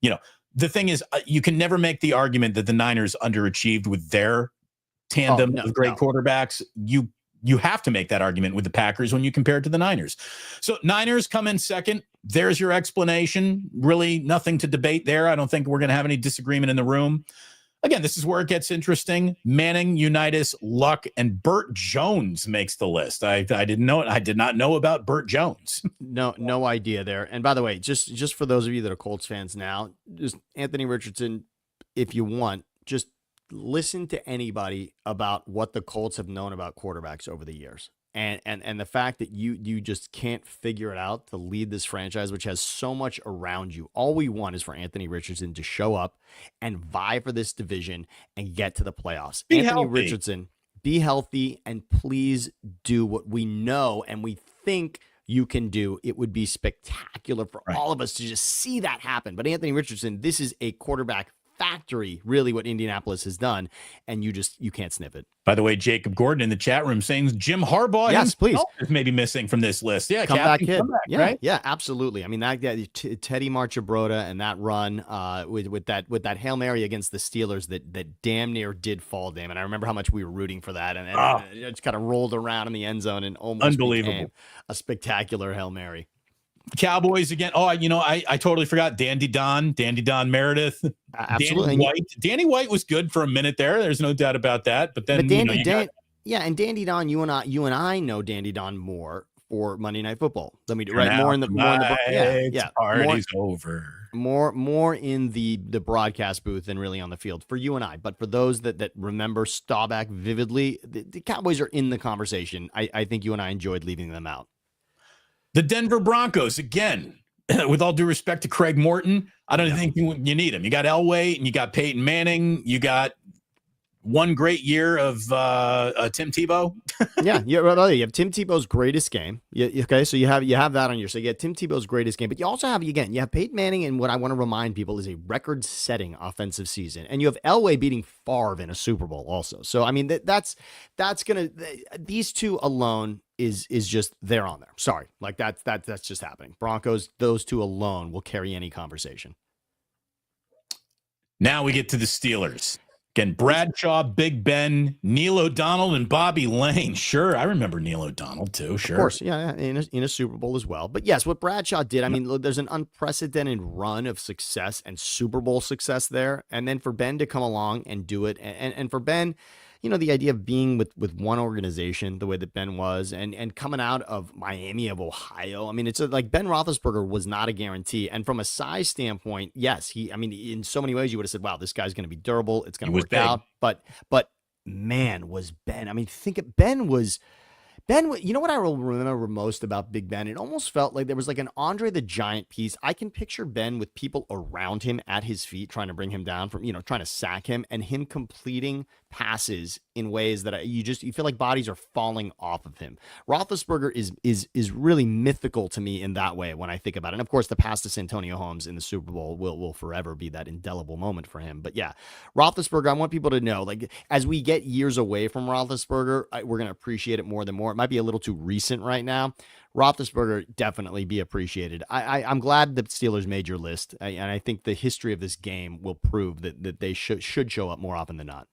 the thing is, you can never make the argument that the Niners underachieved with their tandem of great quarterbacks. You have to make that argument with the Packers when you compare it to the Niners. So Niners come in second. There's your explanation. Really nothing to debate there. I don't think we're going to have any disagreement in the room. Again, this is where it gets interesting. Manning, Unitas, Luck, and Burt Jones makes the list. I didn't know it. I did not know about Burt Jones. No idea there. And by the way, just for those of you that are Colts fans now, just Anthony Richardson, if you want, just listen to anybody about what the Colts have known about quarterbacks over the years. And the fact that you just can't figure it out to lead this franchise, which has so much around you. All we want is for Anthony Richardson to show up and vie for this division and get to the playoffs. Richardson, be healthy, and please do what we know and we think you can do. It would be spectacular for all of us to just see that happen. But Anthony Richardson, this is a quarterback factory, really, what Indianapolis has done, and you can't sniff it. By the way, Jacob Gordon in the chat room saying Jim Harbaugh is maybe missing from this list. Yeah, comeback kid. Right? Yeah, absolutely. I mean, Teddy Marchibroda and that run with that Hail Mary against the Steelers that damn near did fall, Damon. I remember how much we were rooting for that, and it just kind of rolled around in the end zone and almost became a spectacular Hail Mary. Cowboys again. Oh, I totally forgot Dandy Don Meredith. Absolutely. Danny White was good for a minute there. There's no doubt about that. But then, and Dandy Don, you and I know Dandy Don more for Monday Night Football. Let me do right more in the party's over. More in the broadcast booth than really on the field for you and I. But for those that remember Staubach vividly, the Cowboys are in the conversation. I think you and I enjoyed leaving them out. The Denver Broncos, again, with all due respect to Craig Morton, I don't think you need him. You got Elway and you got Peyton Manning. You got one great year of Tim Tebow. You have Tim Tebow's greatest game. Okay, so you have that on your. So you get Tim Tebow's greatest game, but you also have Peyton Manning, and what I want to remind people is a record-setting offensive season, and you have Elway beating Favre in a Super Bowl also. So I mean that's gonna these two alone is just they're on there. Sorry, like that's just happening. Broncos, those two alone will carry any conversation. Now we get to the Steelers. Again, Bradshaw, Big Ben, Neil O'Donnell, and Bobby Lane. Sure, I remember Neil O'Donnell too. Sure, of course, yeah, in a Super Bowl as well. But yes, what Bradshaw did, I mean, look, there's an unprecedented run of success and Super Bowl success there, and then for Ben to come along and do it, and for Ben, you know, the idea of being with one organization the way that Ben was, and coming out of Miami of Ohio. I mean, it's like Ben Roethlisberger was not a guarantee, and from a size standpoint, yes, I mean, in so many ways, you would have said, "Wow, this guy's going to be durable. It's going to work out." But man, was Ben? I mean, Ben, you know what I will remember most about Big Ben? It almost felt like there was like an Andre the Giant piece. I can picture Ben with people around him at his feet trying to bring him down from, trying to sack him, and him completing passes in ways that you feel like bodies are falling off of him. Roethlisberger is really mythical to me in that way when I think about it. And of course, the pass to Santonio Holmes in the Super Bowl will forever be that indelible moment for him. But yeah, Roethlisberger, I want people to know, like, as we get years away from Roethlisberger, we're going to appreciate it more than more. It might be a little too recent right now. Roethlisberger definitely be appreciated. I'm glad the Steelers made your list, and I think the history of this game will prove that they should show up more often than not.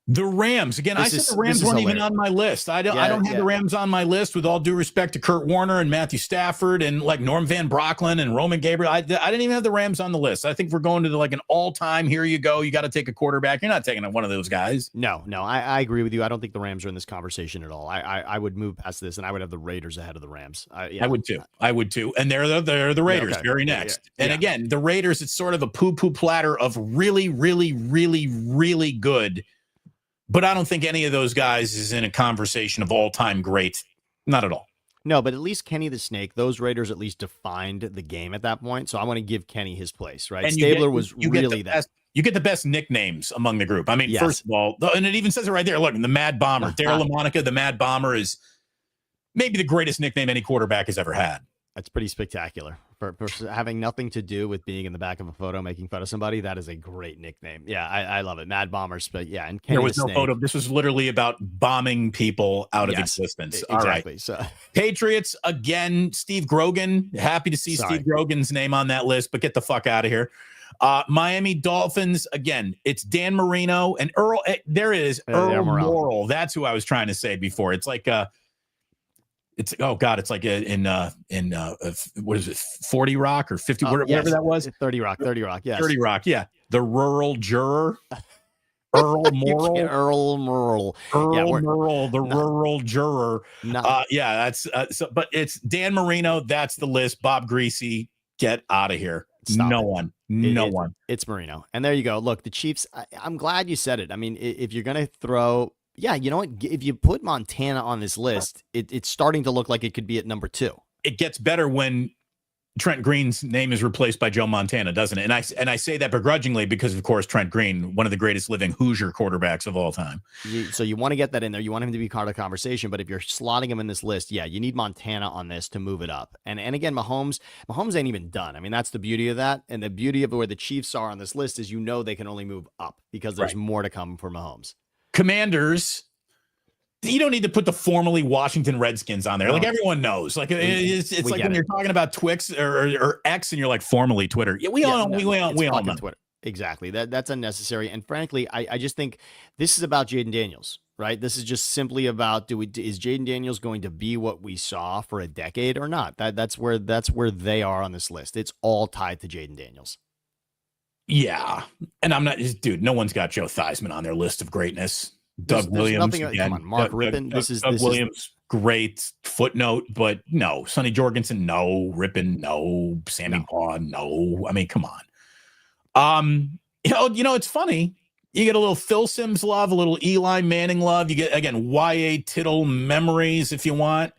The Rams. Again, I said the Rams weren't even on my list. I don't have the Rams on my list, with all due respect to Kurt Warner and Matthew Stafford and like Norm Van Brocklin and Roman Gabriel. I didn't even have the Rams on the list. I think we're going to like an all-time, here you go, you got to take a quarterback. You're not taking one of those guys. No, I agree with you. I don't think the Rams are in this conversation at all. I would move past this, and I would have the Raiders ahead of the Rams. I would too. And they're the Raiders very next. And again, the Raiders, it's sort of a poo-poo platter of really, really, really, really good. But I don't think any of those guys is in a conversation of all-time great. Not at all. No, but at least Kenny the Snake, those Raiders at least defined the game at that point. So I want to give Kenny his place, right? And Stabler was really that. You get the best nicknames among the group. I mean, yes. First of all, and it even says it right there. Look, the Mad Bomber. Darryl LaMonica, the Mad Bomber, is maybe the greatest nickname any quarterback has ever had. That's pretty spectacular. For having nothing to do with being in the back of a photo making fun of somebody, that is a great nickname. Yeah, I love it. Mad Bombers, but yeah, and Kenny there was no photo. This was literally about bombing people out of existence. Exactly. All right. So Patriots again. Steve Grogan. Happy to see Steve Grogan's name on that list, but get the fuck out of here. Miami Dolphins again. It's Dan Marino and Earl. There it is. Earl Morrall. That's who I was trying to say before. It's like it's it's like in what is it, 40 Rock or 50, whatever that was? 30 Rock, yes. 30 Rock, yeah. The rural juror. Earl Morrall, the rural juror. That's but it's Dan Marino. That's the list. Bob Greasy, get out of here. No one. It's Marino. And there you go. Look, the Chiefs, I'm glad you said it. I mean, if you're going to throw, you know what? If you put Montana on this list, it's starting to look like it could be at number 2. It gets better when Trent Green's name is replaced by Joe Montana, doesn't it? And I say that begrudgingly because, of course, Trent Green, one of the greatest living Hoosier quarterbacks of all time. So you want to get that in there. You want him to be part of the conversation. But if you're slotting him in this list, you need Montana on this to move it up. And again, Mahomes ain't even done. I mean, that's the beauty of that. And the beauty of where the Chiefs are on this list is they can only move up because there's more to come for Mahomes. Commanders. You don't need to put the formerly Washington Redskins on there. Like everyone knows. Like it's like when you're talking about Twix or X and you're like formerly Twitter. Yeah, we all know Twitter. Exactly. That's unnecessary. And frankly, I just think this is about Jaden Daniels, right? This is just simply about is Jaden Daniels going to be what we saw for a decade or not? That's where they are on this list. It's all tied to Jaden Daniels. Yeah. And I'm not, dude, no one's got Joe Theismann on their list of greatness. Doug Williams. Come on, Mark Rippon. Doug Williams, great footnote, but no. Sonny Jorgensen, no. Rippon, no. Sammy Paw, no. I mean, come on. It's funny. You get a little Phil Simms love, a little Eli Manning love. You get, again, Y.A. Tittle memories if you want.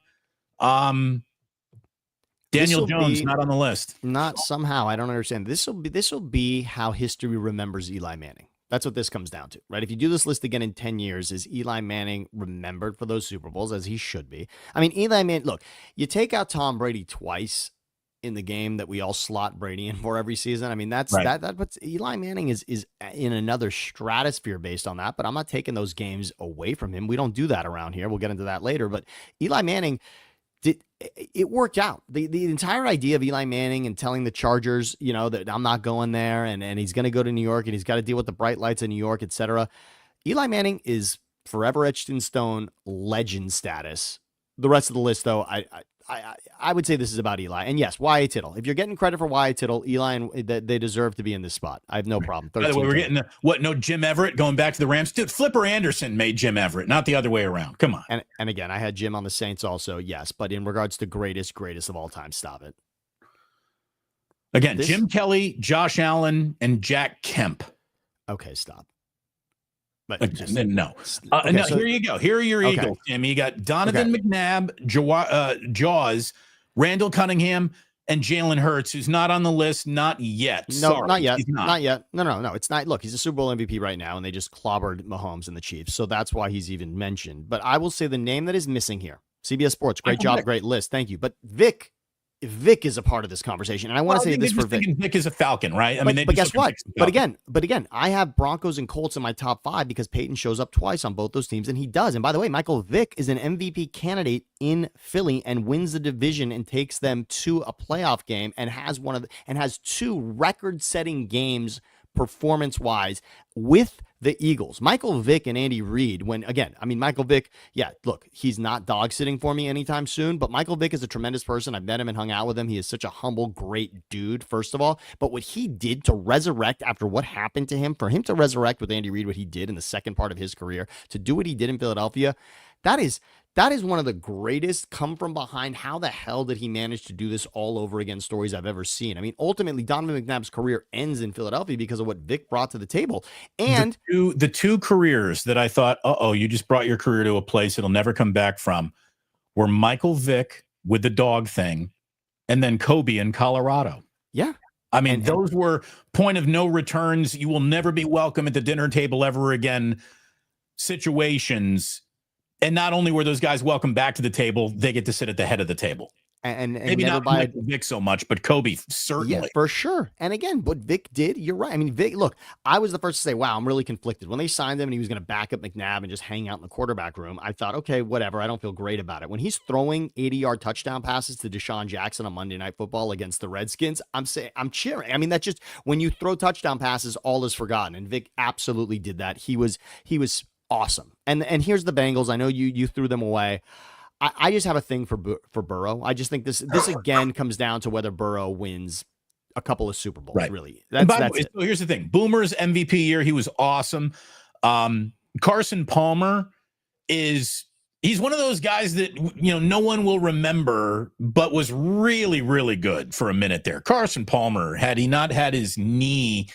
Daniel Jones not on the list. Not somehow. I don't understand. This will be how history remembers Eli Manning. That's what this comes down to, right? If you do this list again in 10 years, is Eli Manning remembered for those Super Bowls, as he should be? I mean, Eli Manning, look, you take out Tom Brady twice in the game that we all slot Brady in for every season. I mean, that puts Eli Manning is in another stratosphere based on that, but I'm not taking those games away from him. We don't do that around here. We'll get into that later. But Eli Manning, It worked out. The entire idea of Eli Manning and telling the Chargers, that I'm not going there and he's going to go to New York and he's got to deal with the bright lights of New York, etc. Eli Manning is forever etched in stone, legend status. The rest of the list, though, I would say this is about Eli. And yes, Y.A. Tittle. If you're getting credit for Y.A. Tittle, Eli, and they deserve to be in this spot. I have no problem. By the way, we're getting no Jim Everett going back to the Rams. Dude, Flipper Anderson made Jim Everett, not the other way around. Come on. And again, I had Jim on the Saints also, yes. But in regards to greatest of all time, stop it. Again, Jim Kelly, Josh Allen, and Jack Kemp. Okay, stop. But no. No, here you go. Here are your Eagles, Tim. You got Donovan McNabb, Jaws, Randall Cunningham, and Jalen Hurts, who's not on the list, not yet. No, Sorry, not yet. Not yet. No. It's not. Look, he's a Super Bowl MVP right now, and they just clobbered Mahomes and the Chiefs. So that's why he's even mentioned. But I will say the name that is missing here, CBS Sports, great job, great list. Thank you. But Vic is a part of this conversation, and I want to say this for Vic. Vic is a Falcon, right? But guess what? But again, I have Broncos and Colts in my top 5 because Peyton shows up twice on both those teams, and he does. And by the way, Michael Vick is an MVP candidate in Philly and wins the division and takes them to a playoff game and has 2 record-setting games performance-wise with the Eagles. Michael Vick and Andy Reid, Michael Vick, look, he's not dog sitting for me anytime soon, but Michael Vick is a tremendous person. I've met him and hung out with him. He is such a humble, great dude, first of all. But what he did to resurrect after what happened to him, for him to resurrect with Andy Reid what he did in the second part of his career, to do what he did in Philadelphia, that is one of the greatest come from behind. How the hell did he manage to do this all over again stories I've ever seen? I mean, ultimately, Donovan McNabb's career ends in Philadelphia because of what Vic brought to the table. And the two careers that I thought, you just brought your career to a place it'll never come back from, were Michael Vick with the dog thing and then Kobe in Colorado. Yeah. I mean, those were point of no returns. You will never be welcome at the dinner table ever again situations. And not only were those guys welcome back to the table, they get to sit at the head of the table. And maybe not Michael Vick so much, but Kobe certainly. Yeah, for sure. And again, what Vic did, you're right. I mean, Vic, look, I was the first to say, wow, I'm really conflicted. When they signed him and he was going to back up McNabb and just hang out in the quarterback room, I thought, okay, whatever. I don't feel great about it. When he's throwing 80-yard touchdown passes to Deshaun Jackson on Monday Night Football against the Redskins, I'm cheering. I mean, that's just when you throw touchdown passes, all is forgotten. And Vic absolutely did that. He was awesome. And here's the Bengals. I know you threw them away. I just have a thing for Burrow. I just think this again comes down to whether Burrow wins a couple of Super Bowls, right. Really. That's it. So here's the thing. Boomer's MVP year, he was awesome. Carson Palmer he's one of those guys that, no one will remember, but was really, really good for a minute there. Carson Palmer, had he not had his knee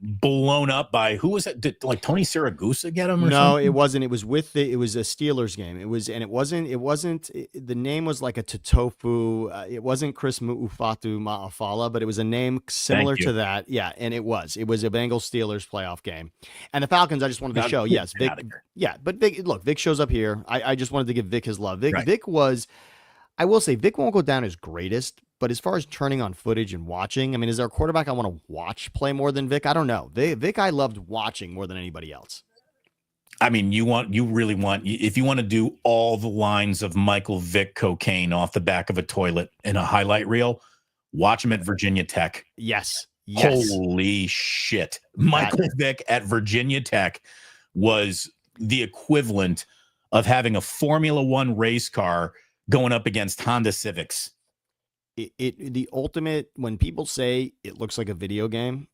blown up by, who was it? Did like Tony Siragusa get him? Or no, something? It wasn't. It was it was a Steelers game. It wasn't, the name was like a Totofu. It wasn't Chris Mu'ufatu Ma'afala, but it was a name similar to that. Yeah. And it was a Bengals Steelers playoff game. And the Falcons, I just wanted to show, yes, Vic. Yeah. But Vic shows up here. I just wanted to give Vic his love. Vic was, I will say, Vic won't go down as greatest, but as far as turning on footage and watching, I mean, is there a quarterback I want to watch play more than Vic? I don't know. Vic, I loved watching more than anybody else. I mean, if you want to do all the lines of Michael Vick cocaine off the back of a toilet in a highlight reel, watch him at Virginia Tech. Yes. Holy shit. Michael Vick at Virginia Tech was the equivalent of having a Formula One race car going up against Honda Civics. The ultimate, when people say it looks like a video game,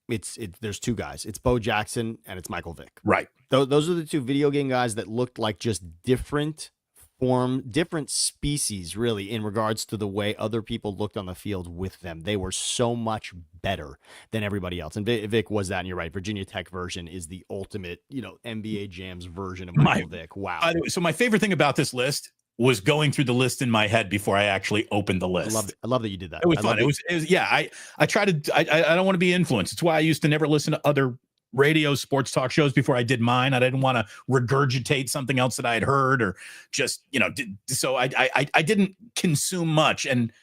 there's 2 guys. It's Bo Jackson and it's Michael Vick. Right. Those are the 2 video game guys that looked like just different species, really, in regards to the way other people looked on the field with them. They were so much better than everybody else. And Vic was that, and you're right. Virginia Tech version is the ultimate, NBA Jams version of Michael Vick. Wow. So my favorite thing about this list was going through the list in my head before I actually opened the list. I love that you did that. It was fun. It was I try to, I don't want to be influenced. It's why I used to never listen to other radio sports talk shows before I did mine. I didn't want to regurgitate something else that I had heard or just, so I didn't consume much. And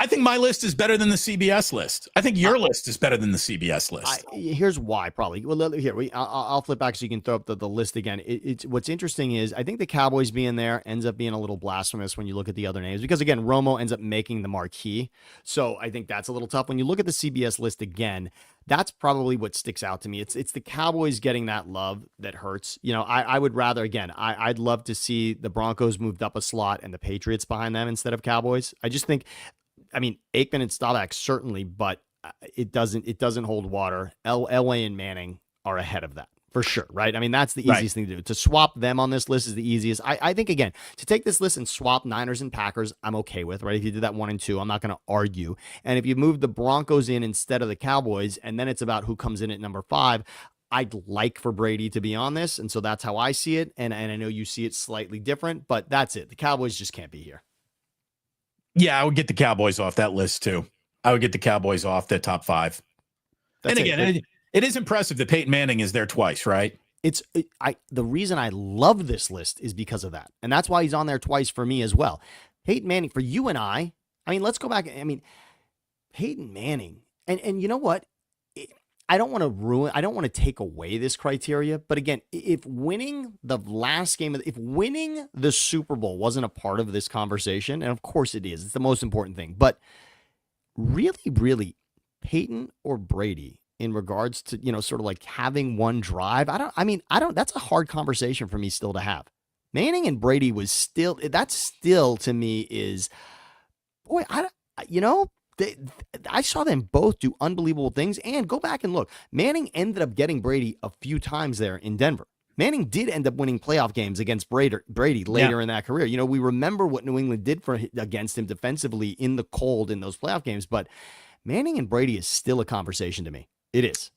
I think my list is better than the CBS list. I think your list is better than the CBS list. Here's why, probably. Well, here I'll flip back so you can throw up the list again. It's what's interesting is I think the Cowboys being there ends up being a little blasphemous when you look at the other names because again, Romo ends up making the marquee. So I think that's a little tough. When you look at the CBS list again, that's probably what sticks out to me. It's the Cowboys getting that love that hurts. You know, I would rather, again, I'd love to see the Broncos moved up a slot and the Patriots behind them instead of Cowboys. I just think, I mean, Aikman and Staubach certainly, but it doesn't hold water. Elway and Manning are ahead of that. For sure, right? I mean, that's the easiest thing to do. To swap them on this list is the easiest. I think, again, to take this list and swap Niners and Packers, I'm okay with, right? If you did that 1 and 2, I'm not going to argue. And if you move the Broncos in instead of the Cowboys, and then it's about who comes in at number 5, I'd like for Brady to be on this. And so that's how I see it. And I know you see it slightly different, but that's it. The Cowboys just can't be here. Yeah, I would get the Cowboys off that list, too. I would get the Cowboys off the top 5. That's and again, it is impressive that Peyton Manning is there twice, right? The reason I love this list is because of that. And that's why he's on there twice for me as well. Peyton Manning, for you and I mean, let's go back. I mean, Peyton Manning, and you know what? I don't want to take away this criteria, but again, if winning the last game, if winning the Super Bowl wasn't a part of this conversation, and of course it is, it's the most important thing, but really, Peyton or Brady, in regards to, you know, sort of like having one drive. That's a hard conversation for me still to have. Manning and Brady that's still to me is, boy, I saw them both do unbelievable things, and go back and look. Manning ended up getting Brady a few times there in Denver. Manning did end up winning playoff games against Brady later in that career. You know, we remember what New England did against him defensively in the cold in those playoff games, but Manning and Brady is still a conversation to me. It is.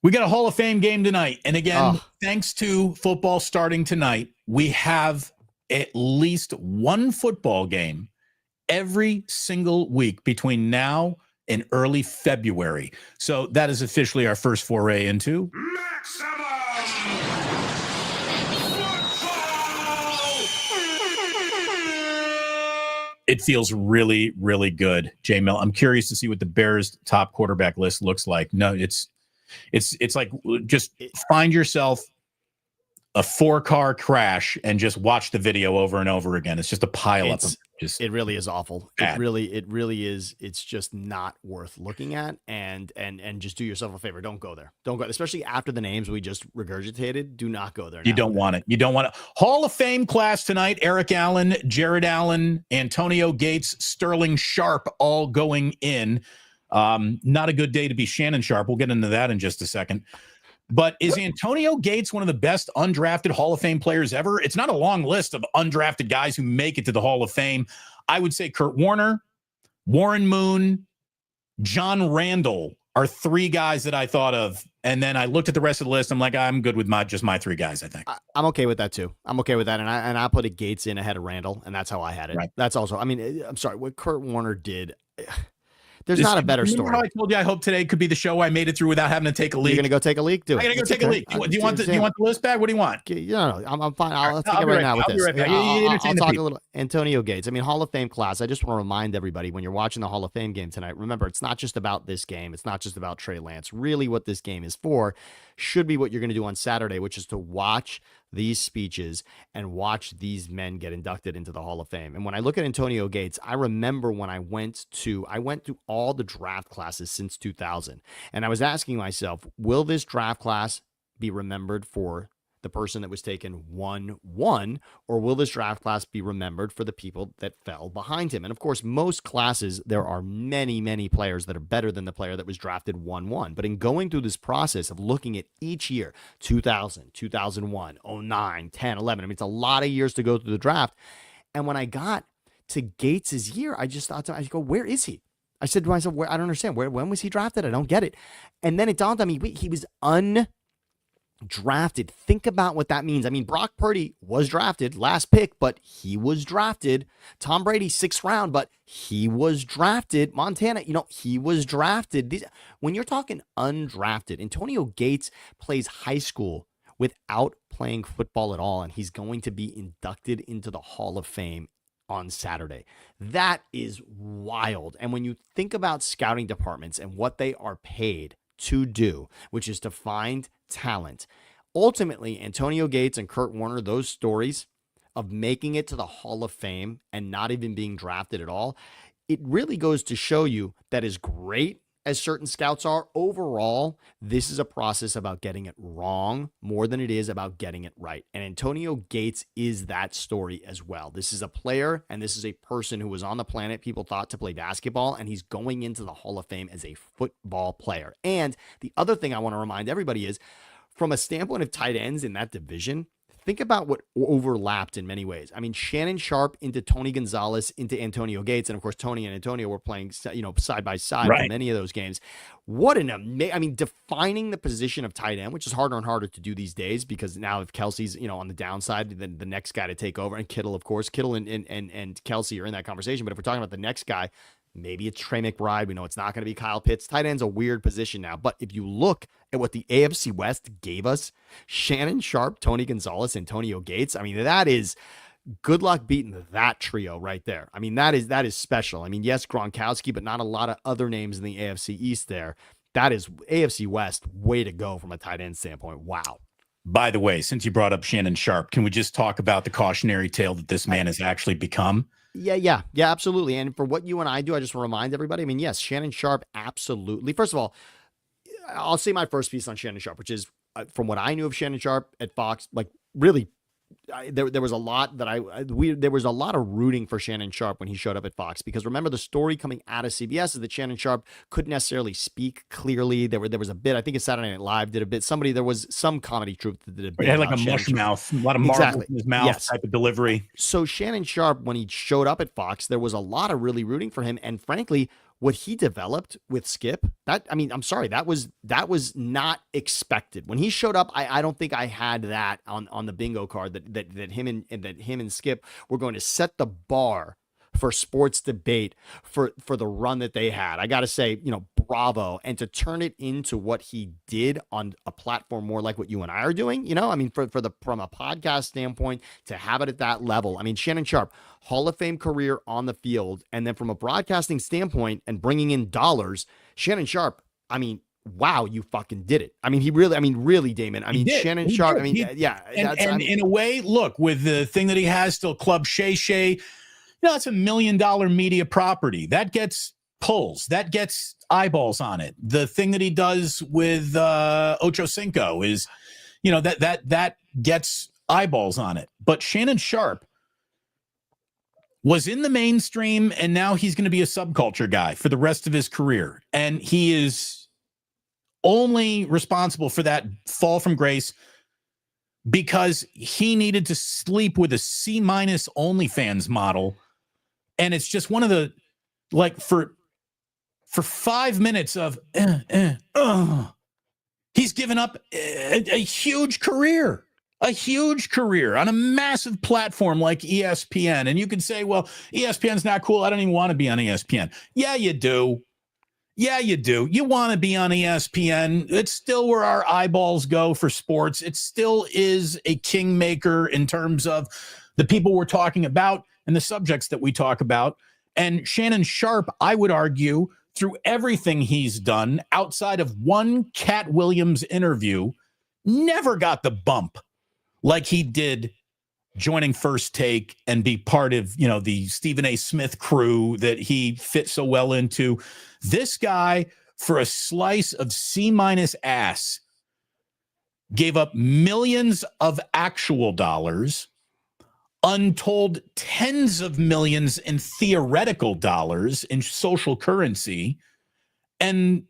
We got a Hall of Fame game tonight. And again, thanks to football starting tonight, we have at least one football game every single week between now and early February. So that is officially our first foray into Maximum It feels really, really good, J Mel. I'm curious to see what the Bears' top quarterback list looks like. No, it's like just find yourself a 4-car crash and just watch the video over and over again. It's just a pile up of just. It really is awful. Bad. It really is. It's just not worth looking at. And just do yourself a favor. Don't go there. Don't go, especially after the names we just regurgitated. Do not go there. You don't want it. You don't want it. Hall of Fame class tonight. Eric Allen, Jared Allen, Antonio Gates, Sterling Sharp, all going in. Not a good day to be Shannon Sharp. We'll get into that in just a second. But is Antonio Gates one of the best undrafted Hall of Fame players ever? It's not a long list of undrafted guys who make it to the Hall of Fame. I would say Kurt Warner, Warren Moon, John Randall are 3 guys that I thought of. And then I looked at the rest of the list. I'm like, I'm good with just my 3 guys, I think. I'm okay with that too. I'm okay with that. And I put a Gates in ahead of Randall, and that's how I had it. Right. That's also, I mean, I'm sorry, what Kurt Warner did. There's not a better story. I told you I hope today could be the show I made it through without having to take a leak. You're going to go take a leak? Do it. I'm going to go take a leak. Do you want the list back? What do you want? No, I'm fine. I'll take it right now with this. I'll talk a little. Antonio Gates. I mean, Hall of Fame class. I just want to remind everybody when you're watching the Hall of Fame game tonight, remember, it's not just about this game. It's not just about Trey Lance. Really what this game is for should be what you're going to do on Saturday, which is to watch these speeches and watch these men get inducted into the Hall of Fame. And when I look at Antonio Gates, I remember when I went through all the draft classes since 2000. And I was asking myself, will this draft class be remembered for the person that was taken 1-1, or will this draft class be remembered for the people that fell behind him? And of course, most classes, there are many, many players that are better than the player that was drafted 1-1. But in going through this process of looking at each year, 2000, 2001, 09, 10, 11, I mean, it's a lot of years to go through the draft. And when I got to Gates's year, I just thought, I go, where is he? I said to myself, I don't understand. When was he drafted? I don't get it. And then it dawned on me, wait, he was drafted. Think about what that means. I mean, Brock Purdy was drafted, last pick, but he was drafted. Tom Brady, 6th round, but he was drafted. Montana, he was drafted. When you're talking undrafted, Antonio Gates plays high school without playing football at all, and he's going to be inducted into the Hall of Fame. on Saturday. That is wild. And when you think about scouting departments and what they are paid to do, which is to find talent, ultimately, Antonio Gates and Kurt Warner, those stories of making it to the Hall of Fame and not even being drafted at all, it really goes to show you that as great as certain scouts are, overall, this is a process about getting it wrong more than it is about getting it right. And Antonio Gates is that story as well. This is a player, and this is a person who was on the planet people thought to play basketball, and he's going into the Hall of Fame as a football player. And the other thing I want to remind everybody is, from a standpoint of tight ends in that division, think about what overlapped in many ways. I mean, Shannon Sharp into Tony Gonzalez into Antonio Gates. And of course, Tony and Antonio were playing, side by side for many of those games. What an amazing, defining the position of tight end, which is harder and harder to do these days because now if Kelsey's, on the downside, then the next guy to take over, and Kittle, of course, Kittle and Kelsey are in that conversation. But if we're talking about the next guy, maybe it's Trey McBride. We know it's not going to be Kyle Pitts. Tight end's a weird position now. But if you look at what the AFC West gave us, Shannon Sharp, Tony Gonzalez, Antonio Gates, I mean, that is good luck beating that trio right there. I mean, that is special. I mean, yes, Gronkowski, but not a lot of other names in the AFC East there. That is AFC West, way to go from a tight end standpoint. Wow. By the way, since you brought up Shannon Sharp, can we just talk about the cautionary tale that this man has actually become? Yeah, absolutely. And for what you and I do, I just remind everybody, I mean, yes, Shannon Sharp, absolutely. First of all, I'll say my first piece on Shannon Sharp, which is from what I knew of Shannon Sharp at Fox, like really, there was a lot that there was a lot of rooting for Shannon Sharp when he showed up at Fox, because remember the story coming out of CBS is that Shannon Sharp couldn't necessarily speak clearly. There was a bit, I think it's Saturday Night Live did a bit. There was some comedy troupe that did a bit. He had like a mush mouth, a lot of marbles in his mouth type of delivery. So Shannon Sharp, when he showed up at Fox, there was a lot of really rooting for him. And frankly, what he developed with Skip, I'm sorry, that was not expected. When he showed up, I don't think I had that on the bingo card that him and Skip were going to set the bar for sports debate for the run that they had. I got to say, bravo. And to turn it into what he did on a platform more like what you and I are doing, from a podcast standpoint, to have it at that level. I mean, Shannon Sharp, Hall of Fame career on the field. And then from a broadcasting standpoint and bringing in dollars, Shannon Sharp, I mean, wow, you fucking did it. I mean, really, Damon. I mean, Shannon Sharp, in a way, look, with the thing that he has still, Club Shay Shay, it's $1 million media property that gets pulls, that gets eyeballs on it. The thing that he does with Ocho Cinco is, that gets eyeballs on it. But Shannon Sharp was in the mainstream, and now he's going to be a subculture guy for the rest of his career. And he is only responsible for that fall from grace because he needed to sleep with a C- OnlyFans model. And it's just one of the, like, for 5 minutes of, he's given up a huge career on a massive platform like ESPN. And you could say, well, ESPN's not cool. I don't even want to be on ESPN. Yeah, you do. You want to be on ESPN. It's still where our eyeballs go for sports. It still is a kingmaker in terms of the people we're talking about and the subjects that we talk about. And Shannon Sharp, I would argue, through everything he's done outside of one Cat Williams interview, never got the bump like he did joining First Take and be part of, the Stephen A. Smith crew that he fit so well into. This guy, for a slice of C- ass, gave up millions of actual dollars, untold tens of millions in theoretical dollars in social currency, and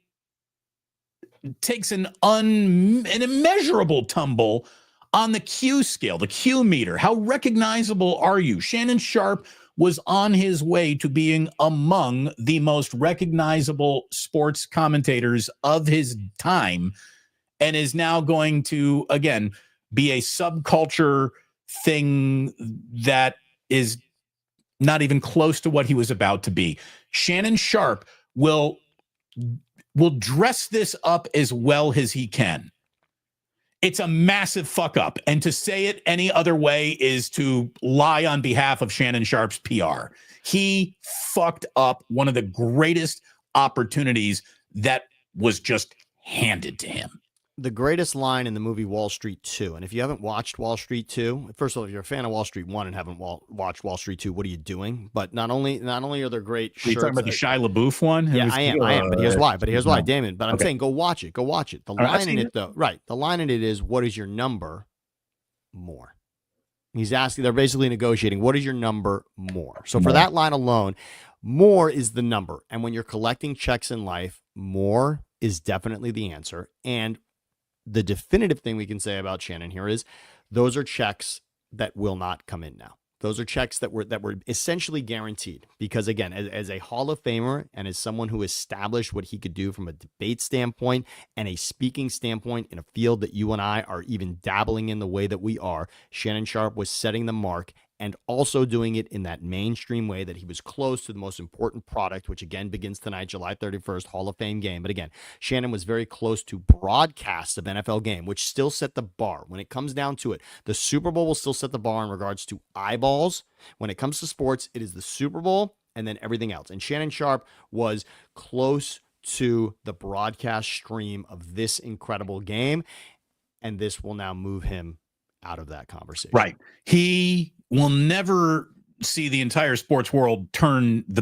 takes an immeasurable tumble on the Q scale, the Q meter. How recognizable are you? Shannon Sharp was on his way to being among the most recognizable sports commentators of his time, and is now going to, again, be a subculture thing that is not even close to what he was about to be. Shannon Sharp will dress this up as well as he can It's a massive fuck up. And to say it any other way is to lie on behalf of Shannon Sharp's PR. He fucked up one of the greatest opportunities that was just handed to him. The greatest line in the movie Wall Street 2. And if you haven't watched Wall Street 2, first of all, if you're a fan of Wall Street 1 and haven't watched Wall Street 2, what are you doing? But not only are there great shirts. Are you talking about the Shia LaBeouf one? Yeah, I am. But here's why, Damon. But I'm saying go watch it. The line in it, though. Right. The line in it is, what is your number? More. He's asking, they're basically negotiating, what is your number? More. So for that line alone, more is the number. And when you're collecting checks in life, more is definitely the answer. And the definitive thing we can say about Shannon here is those are checks that will not come in now. Those are checks that were essentially guaranteed because, again, as a Hall of Famer and as someone who established what he could do from a debate standpoint and a speaking standpoint in a field that you and I are even dabbling in the way that we are, Shannon Sharp was setting the mark and also doing it in that mainstream way that he was close to the most important product, which again begins tonight, July 31st, Hall of Fame game. But again, Shannon was very close to broadcasts of NFL game, which still set the bar. When it comes down to it, the Super Bowl will still set the bar in regards to eyeballs. When it comes to sports, it is the Super Bowl and then everything else. And Shannon Sharp was close to the broadcast stream of this incredible game. And this will now move him out of that conversation. Right. He will never see the entire sports world turn its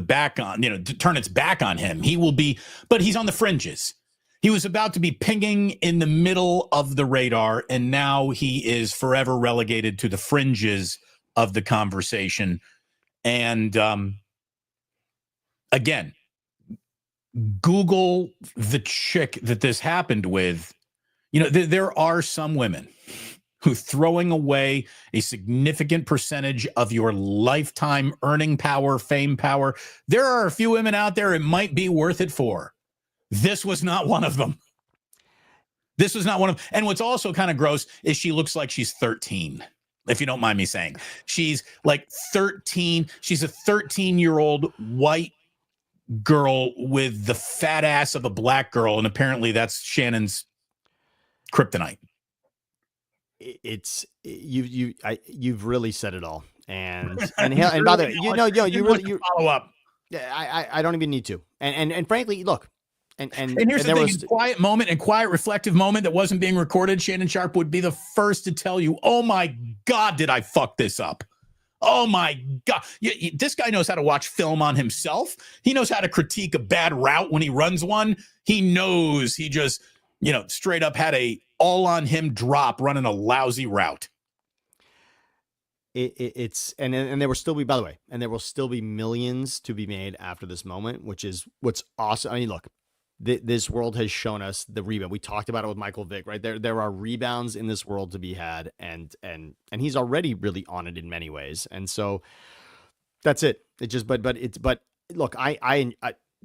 back on him. He will be, but he's on the fringes. He was about to be pinging in the middle of the radar, and now he is forever relegated to the fringes of the conversation. And again, Google the chick that this happened with. There are some women who throwing away a significant percentage of your lifetime earning power, fame power. There are a few women out there it might be worth it for. This was not one of them. This was not one of them. And what's also kind of gross is she looks like she's 13, if you don't mind me saying. She's like 13. She's a 13-year-old white girl with the fat ass of a black girl, and apparently that's Shannon's kryptonite. You've really said it all, and by the way, you really follow up. I don't even need to, and frankly, look, and here's the thing: in quiet moment and quiet reflective moment that wasn't being recorded, Shannon Sharp would be the first to tell you, "Oh my God, did I fuck this up? Oh my God, this guy knows how to watch film on himself. He knows how to critique a bad route when he runs one. He knows he just." Straight up had a all on him drop running a lousy route. It's and there will still be, by the way, and there will still be millions to be made after this moment, which is what's awesome. I mean, look, this world has shown us the rebound. We talked about it with Michael Vick, right? There are rebounds in this world to be had, and he's already really on it in many ways. And so that's it. It just but look, I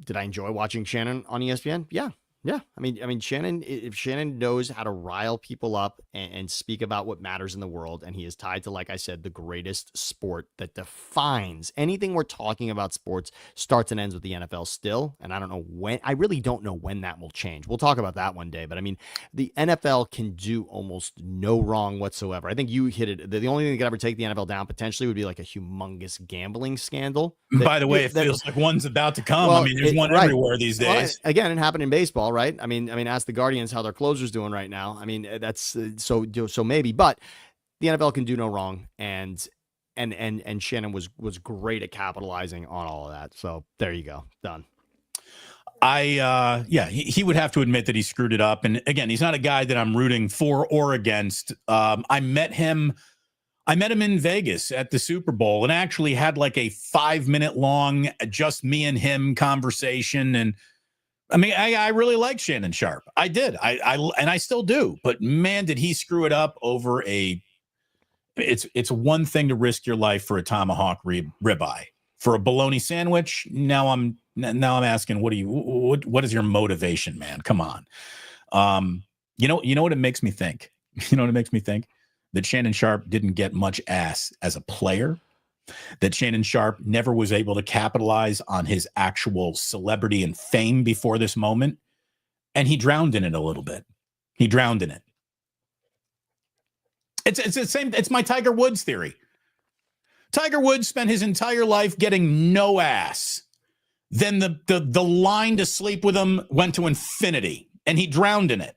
did I enjoy watching Shannon on ESPN? Yeah. Yeah, I mean, Shannon. If Shannon knows how to rile people up and speak about what matters in the world, and he is tied to, like I said, the greatest sport that defines anything we're talking about. Sports starts and ends with the NFL still, and I don't know when. I really don't know when that will change. We'll talk about that one day. But I mean, the NFL can do almost no wrong whatsoever. I think you hit it. The only thing that could ever take the NFL down potentially would be like a humongous gambling scandal. By the way, it feels like one's about to come. Well, I mean, there's one everywhere these days. Well, again, it happened in baseball. Right? I mean, ask the Guardians how their closer's doing right now. I mean, that's so maybe, but the NFL can do no wrong, and Shannon was great at capitalizing on all of that. So there you go, done. He would have to admit that he screwed it up, and again, he's not a guy that I'm rooting for or against. I met him in Vegas at the Super Bowl, and actually had like a 5-minute long just me and him conversation. And I mean, I really liked Shannon Sharp. I did. I still do. But man, did he screw it up over it's one thing to risk your life for a tomahawk ribeye. For a bologna sandwich, now I'm asking, what is your motivation, man? Come on. You know what it makes me think? You know what it makes me think? That Shannon Sharp didn't get much ass as a player. That Shannon Sharp never was able to capitalize on his actual celebrity and fame before this moment. And he drowned in it a little bit. He drowned in it. It's the same. It's my Tiger Woods theory. Tiger Woods spent his entire life getting no ass. Then the line to sleep with him went to infinity, and he drowned in it.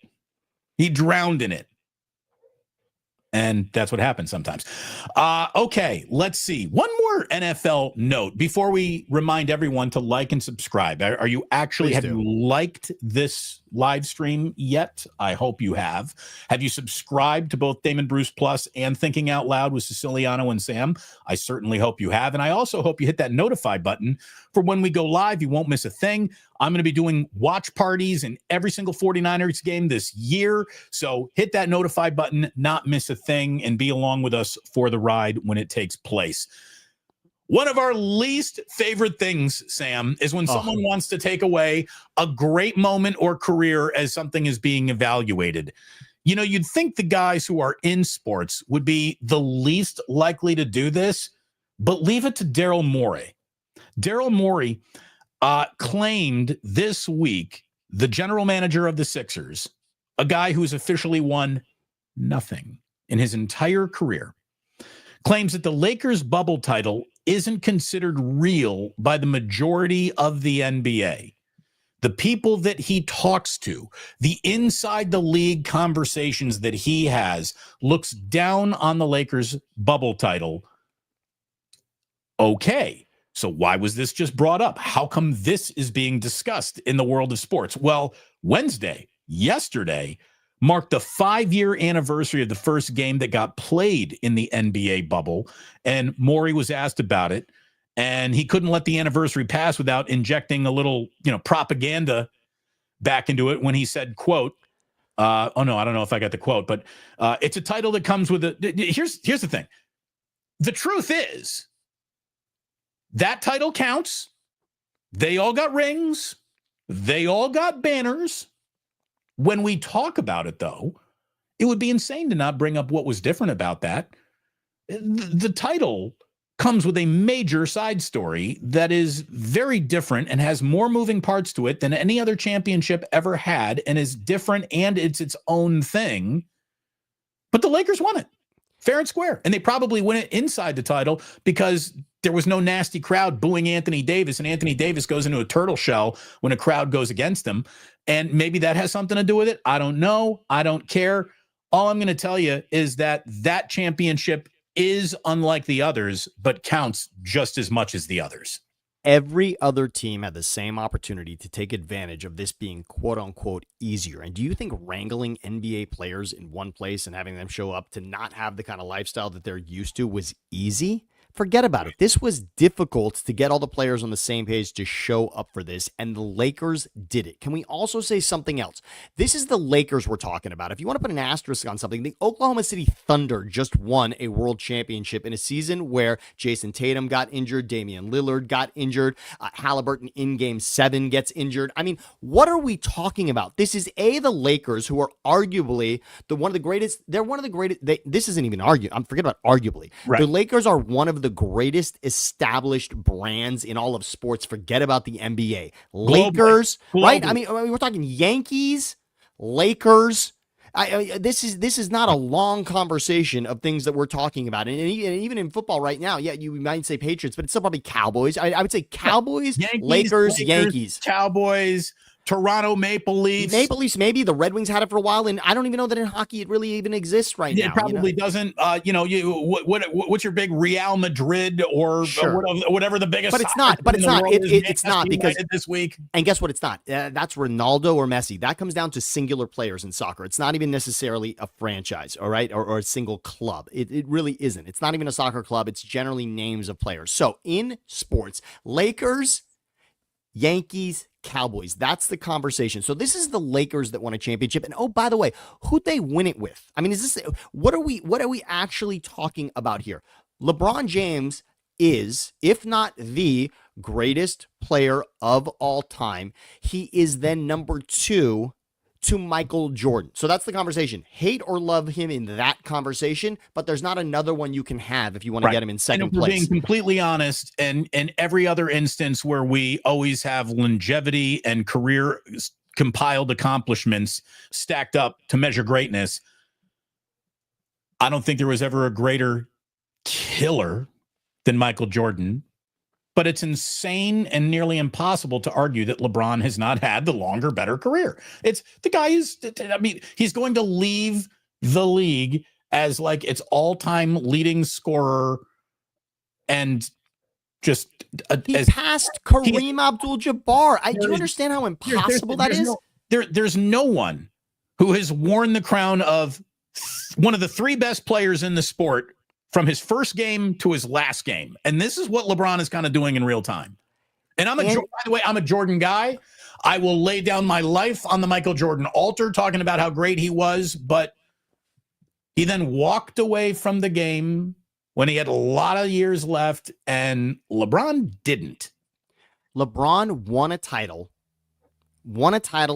And that's what happens sometimes. Okay, let's see. One more NFL note before we remind everyone to like and subscribe. Are you actually, have you liked this live stream yet? I hope you have. Have you subscribed to both Damon Bruce Plus and Thinking Out Loud with Siciliano and Sam? I certainly hope you have. And I also hope you hit that notify button for when we go live. You won't miss a thing. I'm going to be doing watch parties in every single 49ers game this year. So hit that notify button, not miss a thing, and be along with us for the ride when it takes place. One of our least favorite things, Sam, is when someone wants to take away a great moment or career as something is being evaluated. You know, you'd think the guys who are in sports would be the least likely to do this, but leave it to Daryl Morey. Daryl Morey claimed this week, the general manager of the Sixers, a guy who's officially won nothing in his entire career, claims that the Lakers bubble title isn't considered real by the majority of the NBA. The people that he talks to, the inside the league conversations that he has, looks down on the Lakers bubble title. Okay. So why was this just brought up? How come this is being discussed in the world of sports? Well, yesterday, marked the 5-year anniversary of the first game that got played in the NBA bubble. And Morey was asked about it, and he couldn't let the anniversary pass without injecting a little, propaganda back into it when he said, quote, I don't know if I got the quote, but it's a title that comes with here's the thing. The truth is, that title counts. They all got rings. They all got banners. When we talk about it, though, it would be insane to not bring up what was different about that. The title comes with a major side story that is very different and has more moving parts to it than any other championship ever had, and is different, and it's its own thing. But the Lakers won it fair and square, and they probably win it inside the title because there was no nasty crowd booing Anthony Davis, and Anthony Davis goes into a turtle shell when a crowd goes against him. And maybe that has something to do with it. I don't know. I don't care. All I'm going to tell you is that championship is unlike the others, but counts just as much as the others. Every other team had the same opportunity to take advantage of this being quote unquote easier. And do you think wrangling NBA players in one place and having them show up to not have the kind of lifestyle that they're used to was easy? Forget about it. This was difficult to get all the players on the same page to show up for this, and the Lakers did it. Can we also say something else? This is the Lakers we're talking about. If you want to put an asterisk on something, the Oklahoma City Thunder just won a world championship in a season where Jason Tatum got injured, Damian Lillard got injured, Halliburton in Game 7 gets injured. I mean, what are we talking about? This is the Lakers, who are arguably one of the greatest. They're one of the greatest. This isn't even argued. Forget about arguably. Right. The Lakers are one of the greatest established brands in all of sports. Forget about the NBA. Lakers, right? I mean, we're talking Yankees, Lakers. This is not a long conversation of things that we're talking about. And even in football right now, yeah, you might say Patriots, but it's still probably Cowboys. I would say Cowboys, Yankees, Lakers, Yankees. Cowboys, Toronto Maple Leafs. Maple Leafs, maybe. The Red Wings had it for a while, and I don't even know that in hockey it really even exists right now. It probably doesn't. What's your big Real Madrid or whatever the biggest? But it's not. But it's not. It's not because this week. And guess what? It's not. That's Ronaldo or Messi. That comes down to singular players in soccer. It's not even necessarily a franchise, all right, or a single club. It really isn't. It's not even a soccer club. It's generally names of players. So in sports, Lakers, Yankees, Cowboys. That's the conversation. So this is the Lakers that won a championship. And oh, by the way, who'd they win it with? I mean, what are we actually talking about here? LeBron James is, if not the greatest player of all time, he is then number 2 to Michael Jordan. So that's the conversation. Hate or love him in that conversation, but there's not another one you can have if you want to get him in second place. Being completely honest, and every other instance where we always have longevity and career compiled accomplishments stacked up to measure greatness, I don't think there was ever a greater killer than Michael Jordan, but it's insane and nearly impossible to argue that LeBron has not had the longer, better career. It's the guy he's going to leave the league as like its all-time leading scorer and just he passed Kareem Abdul-Jabbar. Do you understand how impossible that is? There's no one who has worn the crown of one of the three best players in the sport from his first game to his last game. And this is what LeBron is kind of doing in real time. And by the way, I'm a Jordan guy. I will lay down my life on the Michael Jordan altar talking about how great he was, but he then walked away from the game when he had a lot of years left, and LeBron didn't. LeBron won a title